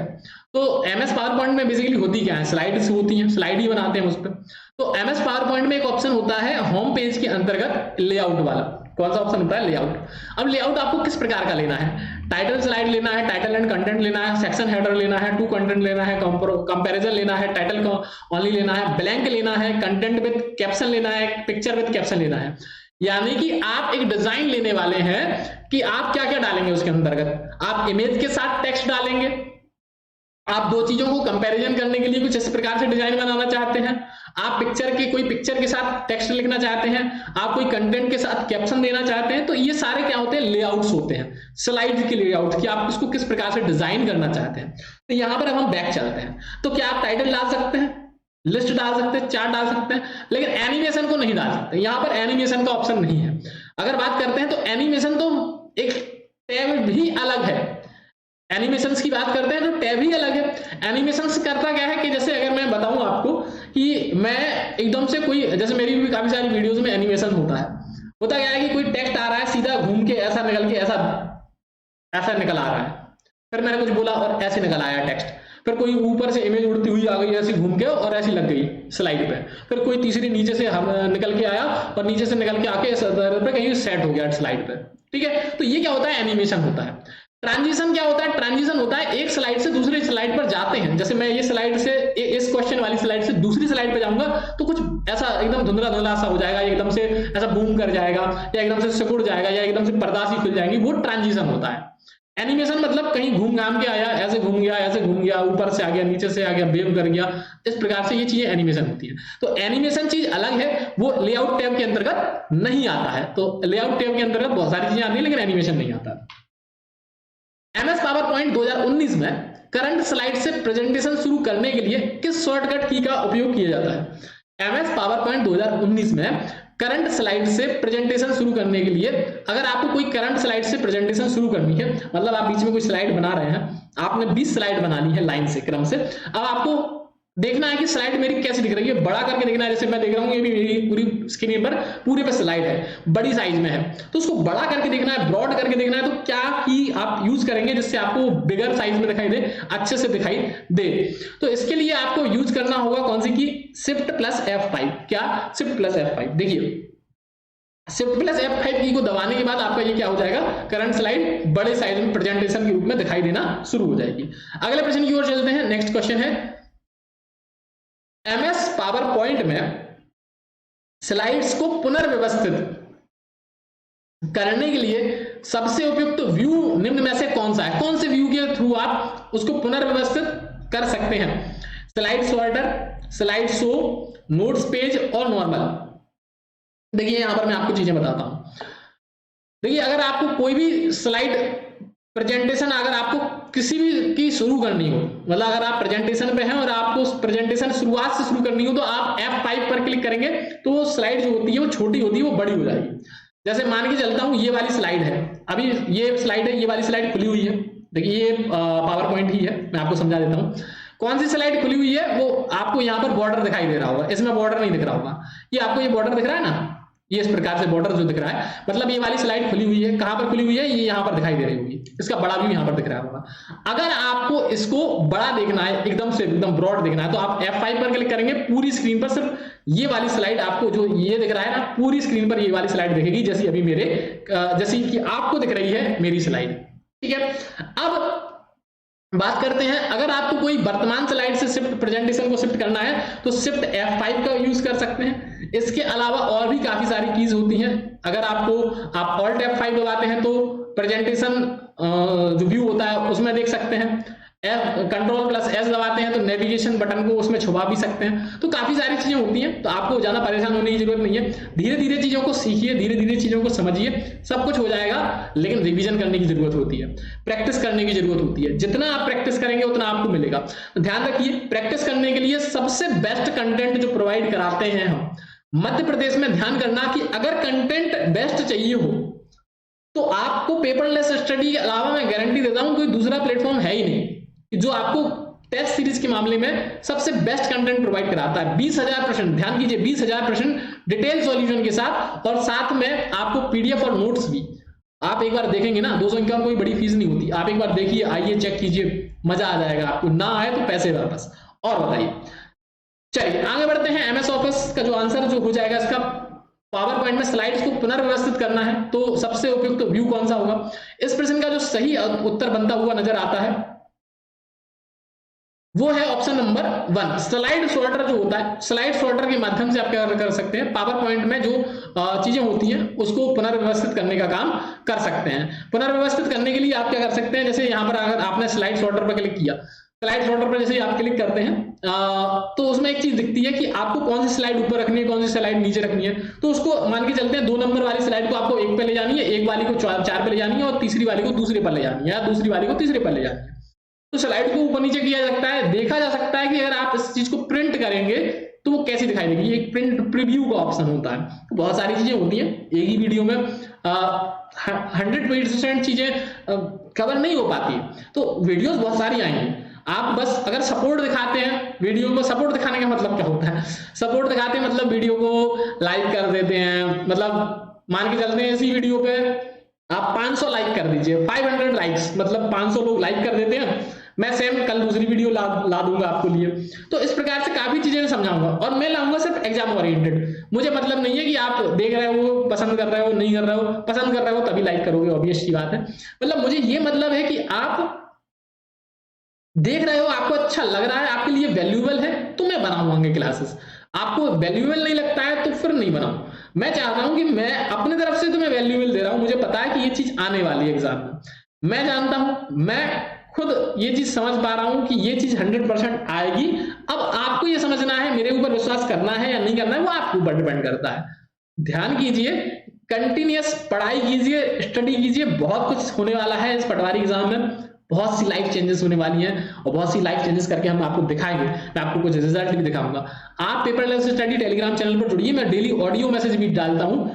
तो एमएस पावर पॉइंट में बेसिकली होती क्या है? स्लाइड्स होती हैं, स्लाइड ही बनाते हैं उस पर। तो एमएस पावर पॉइंट में एक ऑप्शन होता है होम पेज के अंतर्गत लेआउट वाला। कौन सा ऑप्शन होता है? लेआउट। अब लेआउट आपको किस प्रकार का लेना है? टाइटल स्लाइड लेना है, टाइटल एंड कंटेंट लेना है, सेक्शन हेडर लेना है, टू कंटेंट लेना है, कंपैरिजन लेना है, टाइटल को ओनली लेना है, ब्लैंक लेना है, कंटेंट विद कैप्शन लेना है, पिक्चर विद कैप्शन लेना है। यानी कि आप एक डिजाइन लेने वाले हैं कि आप क्या क्या डालेंगे उसके अंतर्गत। आप इमेज के साथ टेक्स्ट डालेंगे, आप दो चीजों को कंपैरिजन करने के लिए कुछ इस प्रकार से डिजाइन बनाना चाहते हैं, आप कोई पिक्चर के साथ टेक्स्ट लिखना चाहते हैं, आप कोई कंटेंट के साथ कैप्शन देना चाहते हैं। तो ये सारे क्या होते हैं? लेआउट्स होते हैं, स्लाइड के लेआउट, कि आप इसको किस प्रकार से डिजाइन करना चाहते हैं। तो यहां पर अब हम बैक चलते हैं, तो क्या आप टाइटल डाल सकते हैं, लिस्ट डाल सकते हैं, चार्ट डाल सकते हैं, लेकिन एनिमेशन को नहीं डाल सकते। यहां पर एनिमेशन का ऑप्शन नहीं है। अगर बात करते हैं तो एनिमेशन तो एक टैब भी अलग है, एनिमेशंस की बात करते हैं तो टैब ही अलग है। एनिमेशंस करता क्या है कि जैसे अगर मैं बताऊं आपको कि मैं एकदम से कोई, जैसे मेरी भी काफी सारी वीडियोस में एनिमेशन होता क्या है कि कोई टेक्स्ट आ रहा है, सीधा घूम के ऐसा निकल के ऐसा निकल आ रहा है, फिर मैंने कुछ बोला और ऐसे निकल आया टेक्स्ट, फिर कोई ऊपर से इमेज उड़ती हुई आ गई ऐसी घूम के और ऐसी लग गई स्लाइड पे, फिर कोई तीसरी नीचे से निकल के आया और नीचे से निकल के आके पे कहीं सेट हो गया स्लाइड पे। ठीक है, तो ये क्या होता है? एनिमेशन होता है। ट्रांजिशन क्या होता है? ट्रांजिशन होता है एक स्लाइड से दूसरी स्लाइड पर जाते हैं। जैसे मैं ये स्लाइड से, इस क्वेश्चन वाली स्लाइड से दूसरी स्लाइड पर जाऊंगा तो कुछ ऐसा एकदम धुंधला धुंधला सा हो जाएगा, एकदम से ऐसा बूम कर जाएगा, या एकदम से सिकुड़ जाएगा, या एकदम से पर्दा सी खुल जाएंगी, वो ट्रांजिशन होता है। एनिमेशन मतलब कहीं घूम घाम के आया, ऐसे घूम गया, ऊपर से आ गया, नीचे से आ गया, वेव कर गया, इस प्रकार से ये चीजें एनिमेशन होती है। तो एनिमेशन चीज अलग है, वो लेआउट टैब के अंतर्गत नहीं आता है। तो लेआउट टैब के अंतर्गत बहुत सारी चीजें आती है, लेकिन एनिमेशन नहीं आता। एमएस पावर पॉइंट 2019 में करंट स्लाइड से प्रेजेंटेशन शुरू करने के लिए किस शॉर्टकट की का उपयोग किया जाता है? एमएस पावर पॉइंट 2019 में करंट स्लाइड से प्रेजेंटेशन शुरू करने के लिए, अगर आपको कोई करंट स्लाइड से प्रेजेंटेशन शुरू करनी है, मतलब आप बीच में कोई स्लाइड बना रहे हैं, आपने 20 स्लाइड बनानी है लाइन से, क्रम से। अब आपको देखना है कि स्लाइड मेरी कैसी दिख रही है, बड़ा करके देखना है। जैसे मैं देख रहा हूं ये भी मेरी पूरी स्क्रीन पर पूरे पे स्लाइड है, बड़ी साइज में है, तो उसको बड़ा करके देखना है, ब्रॉड करके देखना है। तो क्या की आप यूज करेंगे जिससे आपको बिगर साइज में दिखाई दे, अच्छे से दिखाई दे? तो इसके लिए आपको यूज करना होगा कौन सी की? Shift plus F5। क्या? Shift plus F5। देखिए शिफ्ट प्लस F5 की को दबाने के बाद आपका ये क्या हो जाएगा? करंट स्लाइड बड़े साइज में प्रेजेंटेशन के रूप में दिखाई देना शुरू हो जाएगी। अगले प्रश्न की ओर चलते हैं। नेक्स्ट क्वेश्चन है, एमएस पावर पॉइंट में स्लाइड्स को पुनर्व्यवस्थित करने के लिए सबसे उपयुक्त व्यू निम्न में से कौन सा है? कौन से व्यू के थ्रू आप उसको पुनर्व्यवस्थित कर सकते हैं? Slide sorter, slide show, notes page और नॉर्मल। देखिए यहां पर मैं आपको चीजें बताता हूं। देखिए अगर आपको कोई भी स्लाइड प्रेजेंटेशन, अगर आपको किसी भी की शुरू करनी हो, मतलब अगर आप प्रेजेंटेशन पे हैं और आपको शुरुआत से शुरू करनी हो, तो आप F5 पर क्लिक करेंगे तो स्लाइड जो होती है वो छोटी होती है, वो बड़ी हो जाएगी। जैसे मान के चलता हूं ये वाली स्लाइड है, अभी ये स्लाइड है, ये वाली स्लाइड खुली हुई है। देखिए ये पावर पॉइंट ही है, मैं आपको समझा देता हूं। कौन सी स्लाइड खुली हुई है? वो आपको यहाँ पर बॉर्डर दिखाई दे रहा होगा, इसमें बॉर्डर नहीं दिख रहा होगा। ये आपको ये बॉर्डर दिख रहा है ना, ये इस प्रकार से बॉर्डर जो दिख रहा है, मतलब ये वाली स्लाइड खुली हुई है। कहां पर खुली हुई है? ये यहां पर दिखाई दे रही होगी, इसका बड़ा व्यू यहां पर दिख रहा होगा। अगर आपको इसको बड़ा देखना है, एकदम से एकदम ब्रॉड देखना है, तो आप F5 पर क्लिक करेंगे। पूरी स्क्रीन पर सिर्फ ये वाली स्लाइड आपको जो ये दिख रहा है ना, पूरी स्क्रीन पर ये वाली स्लाइड दिखेगी, जैसी अभी जैसी कि आपको दिख रही है मेरी स्लाइड। ठीक है, अब बात करते हैं, अगर आपको कोई वर्तमान स्लाइड से शिफ्ट प्रेजेंटेशन को शिफ्ट करना है तो शिफ्ट F5 का यूज कर सकते हैं। इसके अलावा और भी काफी सारी कीज होती हैं। अगर आप ऑल्ट F5 दबाते हैं तो प्रेजेंटेशन जो व्यू होता है उसमें देख सकते हैं। Ctrl+S दबाते हैं तो नेविगेशन बटन को उसमें छुपा भी सकते हैं। तो काफी सारी चीजें होती हैं, तो आपको ज्यादा परेशान होने की जरूरत नहीं है। धीरे धीरे चीजों को सीखिए, धीरे धीरे चीजों को समझिए, सब कुछ हो जाएगा। लेकिन रिवीजन करने की जरूरत होती है, प्रैक्टिस करने की जरूरत होती है। जितना आप प्रैक्टिस करेंगे उतना आपको मिलेगा। ध्यान रखिए, प्रैक्टिस करने के लिए सबसे बेस्ट कंटेंट जो प्रोवाइड कराते हैं हम मध्य प्रदेश में, ध्यान करना कि अगर कंटेंट बेस्ट चाहिए हो तो आपको पेपरलेस स्टडी के अलावा मैं गारंटी देता हूं कोई दूसरा प्लेटफॉर्म है ही नहीं जो आपको टेस्ट सीरीज के मामले में सबसे बेस्ट कंटेंट प्रोवाइड कराता है। 20,000 प्रश्न, ध्यान कीजिए, 20,000 प्रश्न डिटेल सॉल्यूशन के साथ, और साथ में आपको पीडीएफ और नोट्स भी। आप एक बार देखेंगे ना, 251 कोई बड़ी फीस नहीं होती। आप एक बार देखिए, आइए चेक कीजिए, मजा आ जाएगा आपको। ना आए तो पैसे वापस। और बताइए, चलिए आगे बढ़ते हैं। एमएस ऑफिस का जो आंसर जो हो जाएगा इसका, पावर पॉइंट में स्लाइड्स को पुनर्व्यवस्थित करना है तो सबसे उपयुक्त व्यू कौन सा होगा? इस प्रश्न का जो सही उत्तर बनता हुआ नजर आता है वो है ऑप्शन नंबर 1, स्लाइड सॉर्टर जो होता है। स्लाइड सॉर्टर के माध्यम से आप क्या कर सकते हैं, पावर पॉइंट में जो चीजें होती हैं उसको पुनर्व्यवस्थित करने का काम कर सकते हैं। पुनर्व्यवस्थित करने के लिए आप क्या कर सकते हैं, जैसे यहाँ पर अगर आपने स्लाइड सॉर्टर पर क्लिक किया, स्लाइड सॉर्टर पर जैसे आप क्लिक करते हैं तो उसमें एक चीज दिखती है कि आपको कौन सी स्लाइड ऊपर रखनी है, कौन सी स्लाइड नीचे रखनी है। तो उसको मान के चलते हैं 2 नंबर वाली स्लाइड को आपको 1 पे ले जानी है, एक वाली को 4 पे ले जानी है, और तीसरी वाली को दूसरे पर ले जानी है, या दूसरी वाली को तीसरे पर ले जानी है। तो स्लाइड को ऊपर नीचे किया जा सकता है। देखा जा सकता है कि अगर आप इस चीज को प्रिंट करेंगे तो वो कैसी दिखाई देगी। एक प्रिंट प्रीव्यू का ऑप्शन होता है। तो बहुत सारी चीजें होती हैं, एक ही वीडियो में 100% चीजें कवर नहीं हो पाती, तो वीडियोस बहुत सारी आएंगी। आप बस अगर सपोर्ट दिखाते हैं वीडियो को, सपोर्ट दिखाने का मतलब क्या होता है, सपोर्ट दिखाते हैं मतलब वीडियो को लाइक कर देते हैं। मतलब मान के चलते हैं इसी वीडियो पे आप 500 लाइक कर दीजिए, 500 लाइक्स, मतलब 500 लोग लाइक कर देते हैं। मैं सेम कल दूसरी वीडियो ला दूंगा आपको लिए। तो इस प्रकार से काफी चीजें समझाऊंगा, और मैं लाऊंगा सिर्फ एग्जाम ओरिएंटेड। मुझे मतलब नहीं है कि आप देख रहे हो, पसंद कर रहे हो, नहीं कर रहे हो। पसंद कर रहे हो तभी लाइक करोगे, ऑब्वियस सी बात है। मतलब मुझे ये मतलब है कि आप देख रहे हो, आपको अच्छा लग रहा है, आपके लिए वैल्यूएबल है, तो मैं बनाऊंगा क्लासेस। आपको वैल्यूएबल नहीं लगता है तो फिर नहीं बनाऊं। मैं चाहता हूं कि मैं अपने तरफ से तुम्हें वैल्यूएबल दे रहा हूं। मुझे पता है कि ये चीज आने वाली है एग्जाम में, मैं जानता हूं, मैं खुद ये चीज समझ पा रहा हूं कि ये चीज 100% आएगी। अब आपको ये समझना है, मेरे ऊपर विश्वास करना है या नहीं करना है, वो आपके ऊपर डिपेंड करता है। ध्यान कीजिए, कंटिन्यूअस पढ़ाई कीजिए, स्टडी कीजिए। बहुत कुछ होने वाला है इस पटवारी एग्जाम में, बहुत सी लाइफ चेंजेस होने वाली हैं, और बहुत सी लाइफ चेंजेस करके हम आपको दिखाएंगे। मैं आपको कुछ रिजल्ट भी दिखाऊंगा। आप पेपरलेस स्टडी टेलीग्राम चैनल पर जुड़िए, मैं डेली ऑडियो मैसेज भी डालता हूं।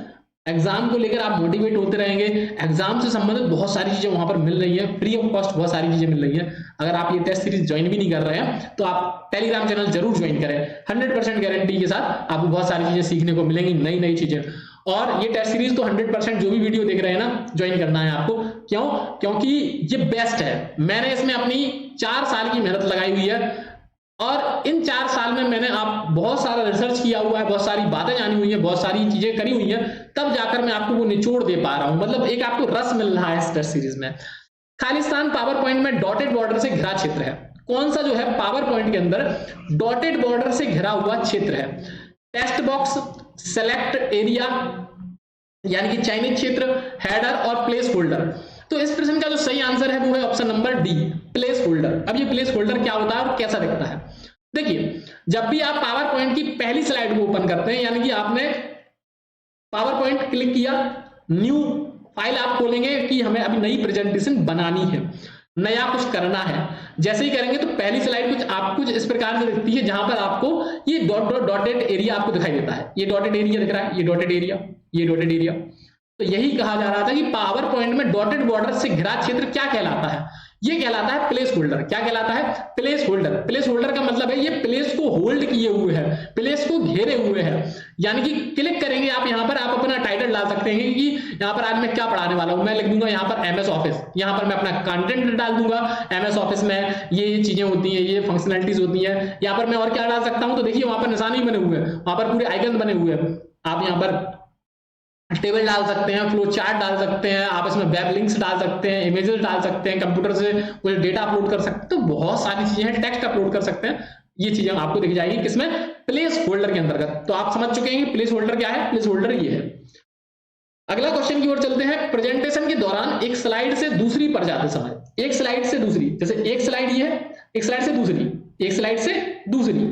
एग्जाम को लेकर आप मोटिवेट होते रहेंगे। एग्जाम से संबंधित बहुत सारी चीजें वहां पर मिल रही है, फ्री ऑफ कॉस्ट बहुत सारी चीजें मिल रही है। अगर आप ये टेस्ट सीरीज ज्वाइन भी नहीं कर रहे हैं तो आप टेलीग्राम चैनल जरूर ज्वाइन करें। 100% गारंटी के साथ आपको बहुत सारी चीजें सीखने को मिलेंगी, नई नई चीजें। और ये टेस्ट सीरीज तो 100% जो भी वीडियो देख रहे हैं ना, ज्वाइन करना है आपको। क्यों? क्योंकि ये बेस्ट है। मैंने इसमें अपनी 4 साल की मेहनत लगाई हुई है, और इन 4 साल में मैंने आप बहुत सारा रिसर्च किया हुआ है, बहुत सारी बातें जानी हुई है, बहुत सारी चीजें करी हुई है, तब जाकर मैं आपको वो निचोड़ दे पा रहा हूं। मतलब एक आपको रस मिल रहा है इस टेस्ट सीरीज में। खालिस्तान पावर पॉइंट में डॉटेड बॉर्डर से घिरा क्षेत्र है। कौन सा जो है पावर पॉइंट के अंदर डॉटेड बॉर्डर से घिरा हुआ क्षेत्र है? टेक्स्ट बॉक्स, सेलेक्ट एरिया यानी कि चयनित क्षेत्र, हेडर और प्लेस होल्डर। तो इस प्रश्न का जो सही आंसर है वो है option number D, place holder. अब ये प्लेस होल्डर क्या होता है और कैसा दिखता है? देखिए, जब भी आप पावर पॉइंट की पहली स्लाइड को ओपन करते हैं, यानी कि आपने पावर पॉइंट क्लिक किया, न्यू फाइल आप खोलेंगे कि हमें अभी नई प्रेजेंटेशन बनानी है, नया कुछ करना है। जैसे ही करेंगे तो पहली स्लाइड कुछ इस प्रकार से दिखती है, जहां पर आपको ये डॉटेड एरिया आपको दिखाई देता है। ये डॉटेड एरिया दिख रहा है, ये डॉटेड एरिया, ये डॉटेड एरिया। तो यही कहा जा रहा था कि पावर पॉइंट में डॉटेड बॉर्डर से घिरा क्षेत्र क्या कहलाता है? ये कहलाता है प्लेस होल्डर। क्या कहलाता है? Place holder. प्लेस होल्डर का मतलब है ये प्लेस को होल्ड किए हुए है, प्लेस को घेरे हुए है। यानी कि क्लिक करेंगे आप यहाँ पर, आप अपना टाइटल डाल सकते हैं कि यहाँ पर आज मैं क्या पढ़ाने वाला हूं। मैं लिख दूंगा यहाँ पर एमएस ऑफिस, यहाँ पर मैं अपना कंटेंट डाल दूंगा। एमएस ऑफिस में ये चीजें होती हैं, ये फंक्शनलिटीज होती हैं। यहाँ पर मैं और क्या डाल सकता हूँ, तो देखिए वहां पर निशान ही बने हुए हैं, वहां पर पूरे आइकन बने हुए हैं। आप यहाँ पर टेबल डाल सकते हैं, फ्लो चार्ट डाल सकते हैं, आप इसमें वेब लिंक्स डाल सकते हैं, इमेजेस डाल सकते हैं, कंप्यूटर से कोई डेटा अपलोड कर सकते हैं, तो बहुत सारी चीजें हैं, टेक्स्ट अपलोड कर सकते हैं। ये चीजें आपको दिख जाएगी किसमें, प्लेस होल्डर के अंतर्गत। तो आप समझ चुके हैं कि प्लेस होल्डर क्या है, प्लेस होल्डर ये है। अगला क्वेश्चन की ओर चलते हैं। प्रेजेंटेशन के दौरान एक स्लाइड से दूसरी पर जाते समय, एक स्लाइड से दूसरी, जैसे एक स्लाइड ये है, एक स्लाइड से दूसरी, एक स्लाइड से दूसरी,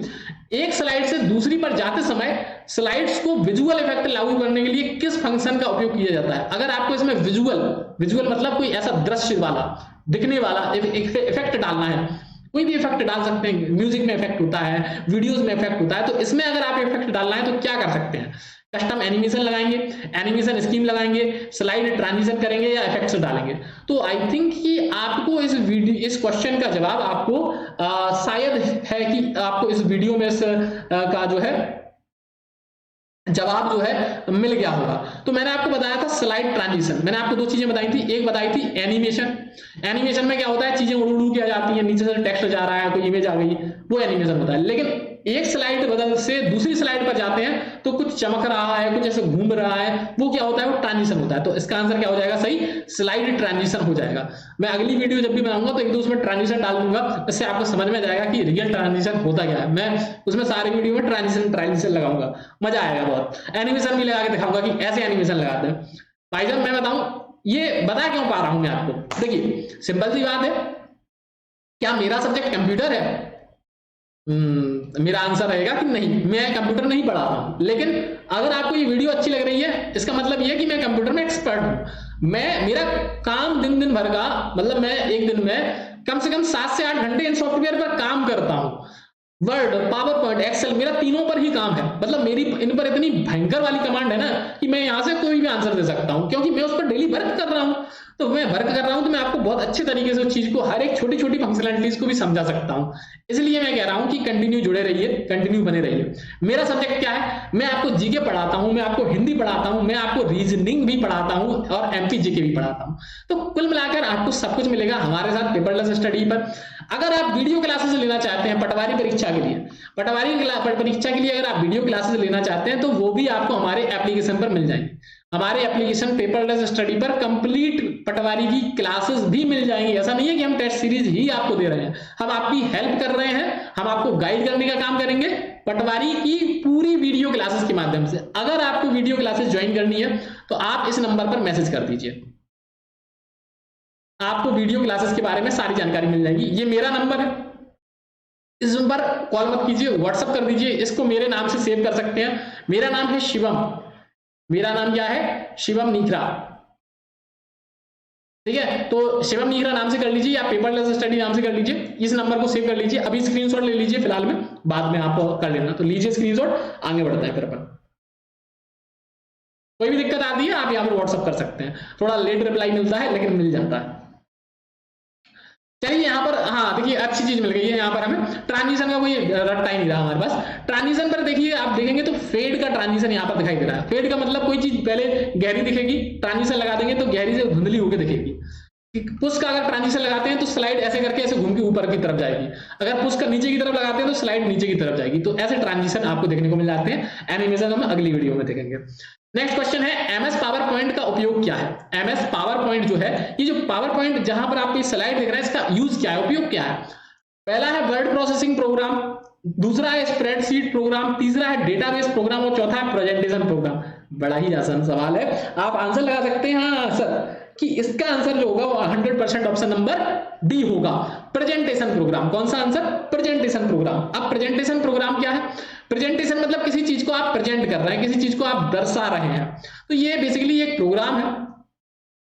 एक स्लाइड से दूसरी पर जाते समय स्लाइड्स को विजुअल इफेक्ट लागू करने के लिए किस फंक्शन का उपयोग किया जाता है। अगर आपको इसमें विजुअल मतलब कोई ऐसा दृश्य वाला, दिखने वाला इफेक्ट डालना है, कोई भी इफेक्ट डाल सकते हैं, म्यूजिक में इफेक्ट होता है, वीडियोस में इफेक्ट होता है, तो इसमें अगर आप इफेक्ट डालना है तो क्या कर सकते हैं, कस्टम एनिमेशन लगाएंगे, एनिमेशन स्कीम लगाएंगे, स्लाइड ट्रांजिशन करेंगे या इफेक्ट्स डालेंगे। तो आई थिंक कि आपको इस क्वेश्चन का जवाब आपको शायद है कि आपको इस वीडियो में का जो है जवाब जो है मिल गया होगा। तो मैंने आपको बताया था स्लाइड ट्रांजिशन, मैंने आपको दो चीजें बताई थी, एक बताई थी एनिमेशन। एनिमेशन में क्या होता है, चीजें उड़ उड़ के आ जाती हैं, नीचे से टेक्स्ट जा रहा है, कोई इमेज आ गई, वो एनिमेशन होता है। लेकिन एक स्लाइड बदल से दूसरी स्लाइड पर जाते हैं तो कुछ चमक रहा है, कुछ ऐसे घूम रहा है, वो क्या होता है, वो ट्रांजिशन होता है। तो इसका आंसर क्या हो जाएगा, सही स्लाइड ट्रांजिशन हो जाएगा। मैं अगली वीडियो जब भी बनाऊंगा तो एक दो उसमें ट्रांजिशन डाल दूंगा, इससे आपको समझ में जाएगा कि रियल ट्रांजिशन होता क्या है। मैं उसमें सारे वीडियो में ट्रांजिशन लगाऊंगा, मजा आएगा बहुत। एनिमेशन भी लगा के दिखाऊंगा कि ऐसे एनिमेशन लगाते हैं। भाई साहब मैं बताऊं, ये बता क्यों पा रहा हूं मैं आपको, देखिए सिंपल सी बात है, क्या मेरा सब्जेक्ट कंप्यूटर है? मेरा आंसर रहेगा कि नहीं, मैं कंप्यूटर नहीं पढ़ाता हूं। लेकिन अगर आपको ये वीडियो अच्छी लग रही है, इसका मतलब ये है कि मैं कंप्यूटर में एक्सपर्ट हूं। मेरा काम दिन भर का मतलब मैं एक दिन में कम से कम 7 से 8 घंटे इन सॉफ्टवेयर पर काम करता हूं। वर्ड, पावर पॉइंट, एक्सेल, मेरा तीनों पर ही काम है। मतलब मेरी इन पर इतनी भयंकर वाली कमांड है ना कि मैं यहां से कोई भी आंसर दे सकता हूं, क्योंकि मैं उस पर डेली वर्क कर रहा हूं। तो मैं वर्क कर रहा हूं तो मैं आपको बहुत अच्छे तरीके से उस चीज को, हर एक छोटी छोटी फंक्शनलिटीज को भी समझा सकता हूं। इसलिए मैं कह रहा हूं कि कंटिन्यू जुड़े रहिए, कंटिन्यू बने रहिए। मेरा सब्जेक्ट क्या है, मैं आपको जीके पढ़ाता हूं, मैं आपको हिंदी पढ़ाता हूं, मैं आपको रीजनिंग भी पढ़ाता हूं और एमपी जीके भी पढ़ाता हूं। तो कुल मिलाकर आपको सब कुछ मिलेगा हमारे साथ पेपरलेस स्टडी पर। अगर आप वीडियो क्लासेस लेना चाहते हैं पटवारी परीक्षा के लिए, पटवारी परीक्षा के लिए अगर आप वीडियो क्लासेस लेना चाहते हैं तो वो भी आपको हमारे एप्लीकेशन पर मिल जाएंगे। हमारे एप्लीकेशन पेपरलेस स्टडी पर कंप्लीट पटवारी की क्लासेस भी मिल जाएंगी। ऐसा नहीं है कि हम टेस्ट सीरीज ही आपको दे रहे हैं, हम आपकी हेल्प कर रहे हैं, हम आपको गाइड करने का काम करेंगे पटवारी की पूरी वीडियो क्लासेस के माध्यम से। अगर आपको वीडियो क्लासेस ज्वाइन करनी है तो आप इस नंबर पर मैसेज कर दीजिए, आपको वीडियो क्लासेस के बारे में सारी जानकारी मिल जाएगी। ये मेरा नंबर है, इस नंबर कॉल मत कीजिए, व्हाट्सएप कर दीजिए, इसको मेरे नाम से सेव कर सकते हैं। मेरा नाम है शिवम, मेरा नाम क्या है, शिवम नीखरा, ठीक है। तो शिवम नीखरा नाम से कर लीजिए या पेपरलेस स्टडी नाम से कर लीजिए। इस नंबर को सेव कर लीजिए, अभी स्क्रीनशॉट ले लीजिए फिलहाल में, बाद में आप कर लेना। तो लीजिए स्क्रीनशॉट, आगे बढ़ता है फिर अपन। कोई भी दिक्कत आती है आप यहाँ पर व्हाट्सएप कर सकते हैं, थोड़ा लेट रिप्लाई मिलता है लेकिन मिल जाता है। चलिए यहाँ पर, हाँ देखिए अच्छी चीज मिल गई है। यहाँ पर हमें ट्रांजिशन का कोई रट्टा ही नहीं रहा हमारे पास। ट्रांजिशन पर देखिए आप देखेंगे तो फेड का ट्रांजिशन यहाँ पर दिखाई दे रहा है। फेड का मतलब कोई चीज पहले गहरी दिखेगी, ट्रांजिशन लगा देंगे तो गहरी से धुंधली होकर दिखेगी। पुश का अगर ट्रांजिशन लगाते हैं तो स्लाइड ऐसे करके ऐसे घूम के ऊपर की तरफ जाएगी, अगर पुश का नीचे की तरफ लगाते हैं तो स्लाइड नीचे की तरफ जाएगी। तो ऐसे ट्रांजिशन आपको देखने को मिल जाते हैं। एनिमेशन हम अगली वीडियो में देखेंगे। नेक्स्ट क्वेश्चन है, एमएस पावर पॉइंट का उपयोग क्या है। एमएस पावर पॉइंट जो है, ये जो पावर पॉइंट जहां पर आपको स्लाइड दिख रहा है, इसका यूज क्या है, उपयोग क्या है। पहला है वर्ड प्रोसेसिंग प्रोग्राम, दूसरा है स्प्रेडशीट प्रोग्राम, तीसरा है डेटाबेस प्रोग्राम और चौथा है प्रेजेंटेशन प्रोग्राम। बड़ा ही आसान सवाल है, आप आंसर लगा सकते हैं हाँ सर कि इसका आंसर जो होगा वो 100% ऑप्शन नंबर डी होगा, प्रेजेंटेशन प्रोग्राम। कौन सा आंसर, प्रेजेंटेशन प्रोग्राम। अब प्रेजेंटेशन प्रोग्राम क्या है, प्रेजेंटेशन मतलब किसी चीज को आप प्रेजेंट कर रहे हैं, किसी चीज को आप दर्शा रहे हैं। तो ये बेसिकली एक प्रोग्राम है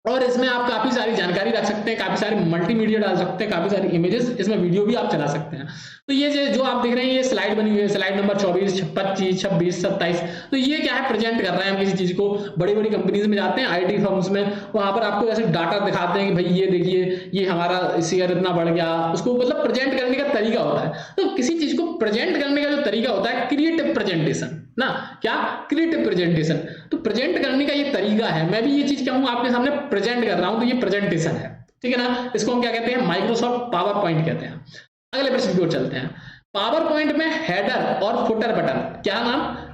और इसमें आप काफी सारी जानकारी रख सकते हैं, काफी सारे मल्टीमीडिया डाल सकते हैं, काफी सारी इमेजेस, इसमें वीडियो भी आप चला सकते हैं। तो ये जो आप देख रहे हैं ये स्लाइड बनी हुई है, स्लाइड नंबर 24, 25, 26, 27। तो ये क्या है, प्रेजेंट कर रहे हैं हम किसी चीज को। बड़ी बड़ी कंपनीज में जाते हैं, आईटी फर्म्स में, वहां पर आपको ऐसे डाटा दिखाते हैं कि भाई ये देखिए ये हमारा शेयर इतना बढ़ गया, उसको मतलब प्रेजेंट करने का तरीका होता है। तो किसी चीज को प्रेजेंट करने का जो तरीका होता है, क्रिएटिव प्रेजेंटेशन ना, क्या, क्रिएटिव प्रेजेंटेशन। तो प्रेजेंट करने का ये तरीका है, मैं भी ये चीज कहूँ आपके सामने प्रेजेंट कर रहा हूं तो ये प्रेजेंटेशन है, ठीक है ना। इसको हम क्या कहते हैं, माइक्रोसॉफ्ट पावर पॉइंट कहते हैं। अगले प्रश्न की ओर चलते हैं। पावर पॉइंट में हेडर और फुटर बटन, क्या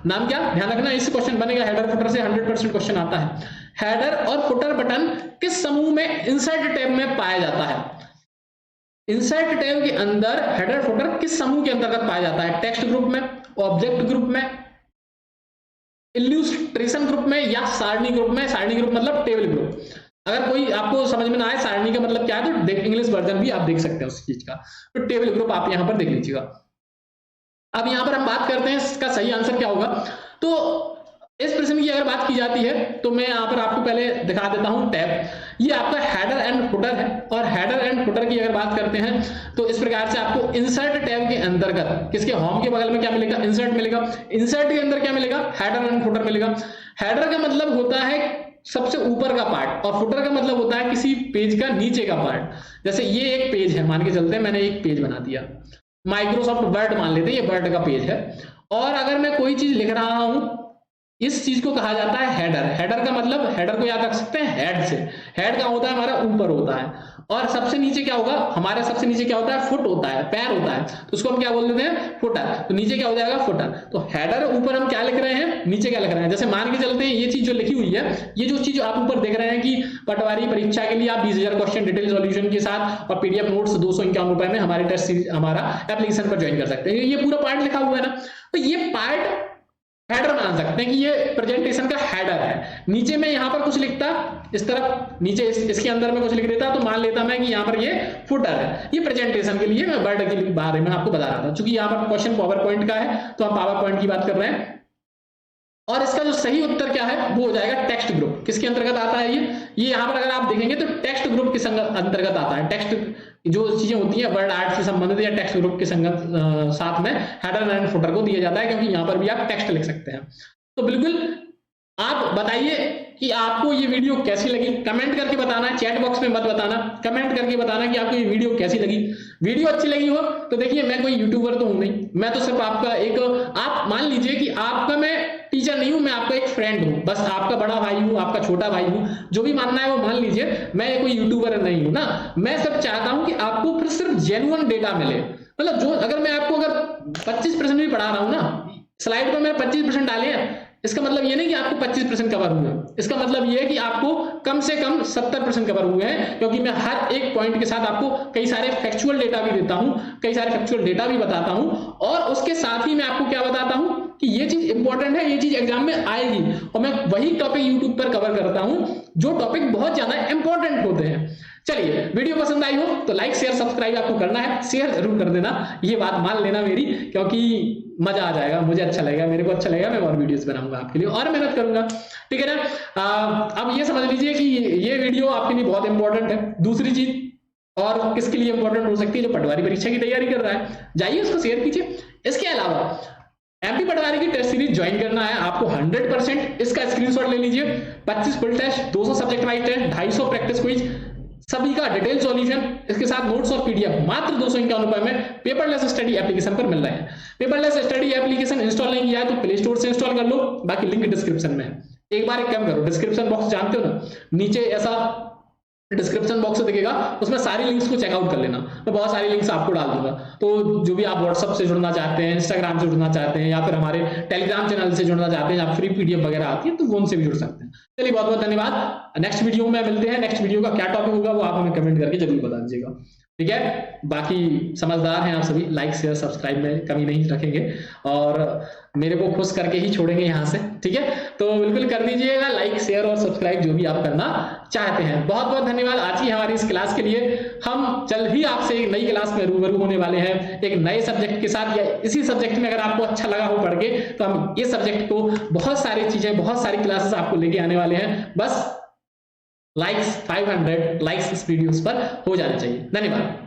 नाम क्या ध्यान रखना, इस क्वेश्चन बनेगा, हेडर फुटर से 100% क्वेश्चन आता है। हेडर और फुटर बटन किस समूह में इंसर्ट टैब में पाया जाता है? इंसर्ट टैब के अंदर हेडर फुटर किस समूह के अंतर्गत पाया जाता है? टेक्स्ट ग्रुप में, ऑब्जेक्ट ग्रुप में, इल्यूस्ट्रेशन ग्रुप में, या सारणी ग्रुप में? सारणी ग्रुप मतलब टेबल ग्रुप। अगर कोई आपको समझ में ना आए सारणी का मतलब क्या है तो इंग्लिश वर्जन भी आप देख सकते हैं उस चीज का, तो टेबल ग्रुप आप यहां पर देख लीजिएगा। अब यहां पर हम बात करते हैं इसका सही आंसर क्या होगा। तो इस प्रश्न की अगर बात की जाती है तो मैं यहां पर आपको पहले दिखा देता हूं टैब, ये आपका हेडर एंड फुटर है, और हेडर एंड फुटर की अगर बात करते हैं तो इस प्रकार से आपको इंसर्ट टैब के अंतर्गत किसके होम के बगल में क्या मिलेगा? इंसर्ट मिलेगा। इंसर्ट के अंदर क्या मिलेगा? हेडर एंड फुटर मिलेगा। हेडर का मतलब होता है सबसे ऊपर का पार्ट, और फुटर का मतलब होता है किसी पेज का नीचे का पार्ट। जैसे ये एक पेज है, मान के चलते हैं मैंने एक पेज बना दिया, माइक्रोसॉफ्ट वर्ड मान लेते हैं, ये वर्ड का पेज है, और अगर मैं कोई चीज लिख रहा हूं इस चीज को कहा जाता है हेडर। हेडर का मतलब, हेडर को याद रख सकते हैं हेड से, हेड का होता है हमारा ऊपर होता है, और सबसे नीचे क्या होगा हमारा? सबसे नीचे क्या होता है? फुट होता है, पैर होता है, तो उसको हम क्या बोल देते हैं? फुटर। तो नीचे क्या हो जाएगा? फुटर। तो हेडर ऊपर हम क्या लिख रहे हैं, नीचे क्या लिख रहे हैं। जैसे मान के चलते हैं ये चीज जो लिखी हुई है, ये जो चीज आप ऊपर देख रहे हैं कि पटवारी परीक्षा के लिए आप 20,000 क्वेश्चन डिटेल सॉल्यूशन के साथ और पीडीएफ नोट्स 251 रुपए में हमारे टेस्ट सीरीज हमारा एप्लीकेशन पर ज्वाइन कर सकते हैं, ये पूरा पार्ट लिखा हुआ है ना, तो ये पार्ट हेडर मान सकते हैं कि ये प्रेजेंटेशन का हेडर है। नीचे में यहां पर कुछ लिखता, इस तरफ नीचे इसके अंदर में कुछ लिख देता, तो मान लेता मैं कि यहां पर ये फुटर है। ये प्रेजेंटेशन के लिए मैं वर्ड के बारे में आपको बता रहा था, क्योंकि यहां पर क्वेश्चन पावर पॉइंट का है तो हम पावर पॉइंट की बात कर रहे हैं। और इसका जो सही उत्तर क्या है वो हो जाएगा टेक्स्ट ग्रुप। किसके अंतर्गत आता है ये यहां पर अगर आप देखेंगे तो टेक्स्ट ग्रुप के अंतर्गत आता है। टेक्स्ट जो चीजें होती हैं वर्ड आर्ट से संबंधित या टेक्स्ट ग्रुप के संगत साथ में हेडर एंड फुटर को दिया जाता है, क्योंकि यहां पर भी आप टेक्स्ट लिख सकते हैं। तो बिल्कुल आप बताइए कि आपको ये वीडियो कैसी लगी, कमेंट करके बताना, चैट बॉक्स में मत बताना, कमेंट करके बताना कि आपको ये वीडियो कैसी लगी। वीडियो अच्छी लगी हो तो देखिए मैं कोई यूट्यूबर तो हूं नहीं, मैं तो सिर्फ आपका एक, आप मान लीजिए कि आपका मैं टीचर नहीं हूं, मैं आपका एक फ्रेंड हूं, बस आपका बड़ा भाई हूं, आपका छोटा भाई हूं, जो भी मानना है वो मान लीजिए। मैं कोई यूट्यूबर नहीं हूं ना, मैं सब चाहता हूं कि आपको फिर सिर्फ जेन्युइन डेटा मिले। मतलब जो अगर मैं आपको अगर 25% भी पढ़ा रहा हूं ना, स्लाइड पर मैंने 25% डाले हैं, इसका मतलब ये नहीं कि आपको 25% कवर हुए हैं, इसका मतलब ये है कि आपको कम से कम 70% कवर हुए हैं, क्योंकि मैं हर एक पॉइंट के साथ आपको कई सारे फैक्चुअल डेटा भी देता हूं, कई सारे फैक्चुअल डेटा भी बताता हूं, और उसके साथ ही मैं आपको क्या बताता हूं कि ये चीज इंपॉर्टेंट है, ये चीज एग्जाम में आएगी, और मैं वही टॉपिक यूट्यूब पर कवर करता हूं जो टॉपिक बहुत ज्यादा इंपॉर्टेंट होते हैं। चलिए वीडियो पसंद आई हो तो लाइक शेयर सब्सक्राइब आपको करना है, शेयर जरूर कर देना, ये बात मान लेना मेरी, क्योंकि मजा आ जाएगा, मुझे अच्छा लगेगा, मेरे को अच्छा लगेगा, मैं और वीडियोस बनाऊंगा आपके लिए और मेहनत करूंगा, ठीक है ना। अब ये समझ लीजिए कि ये वीडियो आपके लिए बहुत इंपॉर्टेंट है। दूसरी चीज और किसके लिए इंपॉर्टेंट हो सकती है, जो पटवारी परीक्षा की तैयारी कर रहा है, जाइए उसको शेयर कीजिए। इसके अलावा एमपी पटवारी की टेस्ट सीरीज ज्वाइन करना है आपको 100%, इसका स्क्रीनशॉट ले लीजिए। 25 full test, 200 subject wise test, 250 practice quiz, सभी का डिटेल सॉल्यूशन, इसके साथ नोट्स और पीडीएफ मात्र 251 रुपए में पेपरलेस स्टडी एप्लीकेशन पर मिल रहे हैं। पेपरलेस स्टडी एप्लीकेशन इंस्टॉल नहीं किया है तो प्ले स्टोर से इंस्टॉल कर लो, बाकी लिंक डिस्क्रिप्शन में है। एक बार एक काम करो, डिस्क्रिप्शन बॉक्स जानते हो ना, नीचे ऐसा डिस्क्रिप्शन बॉक्स दिखेगा, उसमें सारी लिंक्स को चेकआउट कर लेना, मैं बहुत सारी लिंक्स आपको डाल दूंगा। तो जो भी आप व्हाट्सएप से जुड़ना चाहते हैं, इंस्टाग्राम से जुड़ना चाहते हैं, या फिर हमारे टेलीग्राम चैनल से जुड़ना चाहते हैं, या फ्री पीडीएफ वगैरह आती है तो वो उनसे भी जुड़ सकते हैं। चलिए बहुत बहुत धन्यवाद, नेक्स्ट वीडियो में मिलते हैं। नेक्स्ट वीडियो का क्या टॉपिक होगा वो आप हमें कमेंट करके जरूर बता दीजिएगा, ठीक है। बाकी समझदार हैं आप सभी, लाइक शेयर सब्सक्राइब में कमी नहीं रखेंगे और मेरे को खुश करके ही छोड़ेंगे यहाँ से, ठीक है। तो बिल्कुल कर दीजिएगा लाइक शेयर और सब्सक्राइब जो भी आप करना चाहते हैं। बहुत बहुत धन्यवाद आज की हमारी इस क्लास के लिए। हम जल्द ही आपसे एक नई क्लास में रूबरू होने वाले हैं, एक नए सब्जेक्ट के साथ, या इसी सब्जेक्ट में अगर आपको अच्छा लगा हो पढ़ के तो हम ये सब्जेक्ट को बहुत सारी चीजें, बहुत सारी क्लासेस आपको लेके आने वाले हैं। बस लाइक्स 500 लाइक्स इस वीडियोस पर हो जाने चाहिए। धन्यवाद।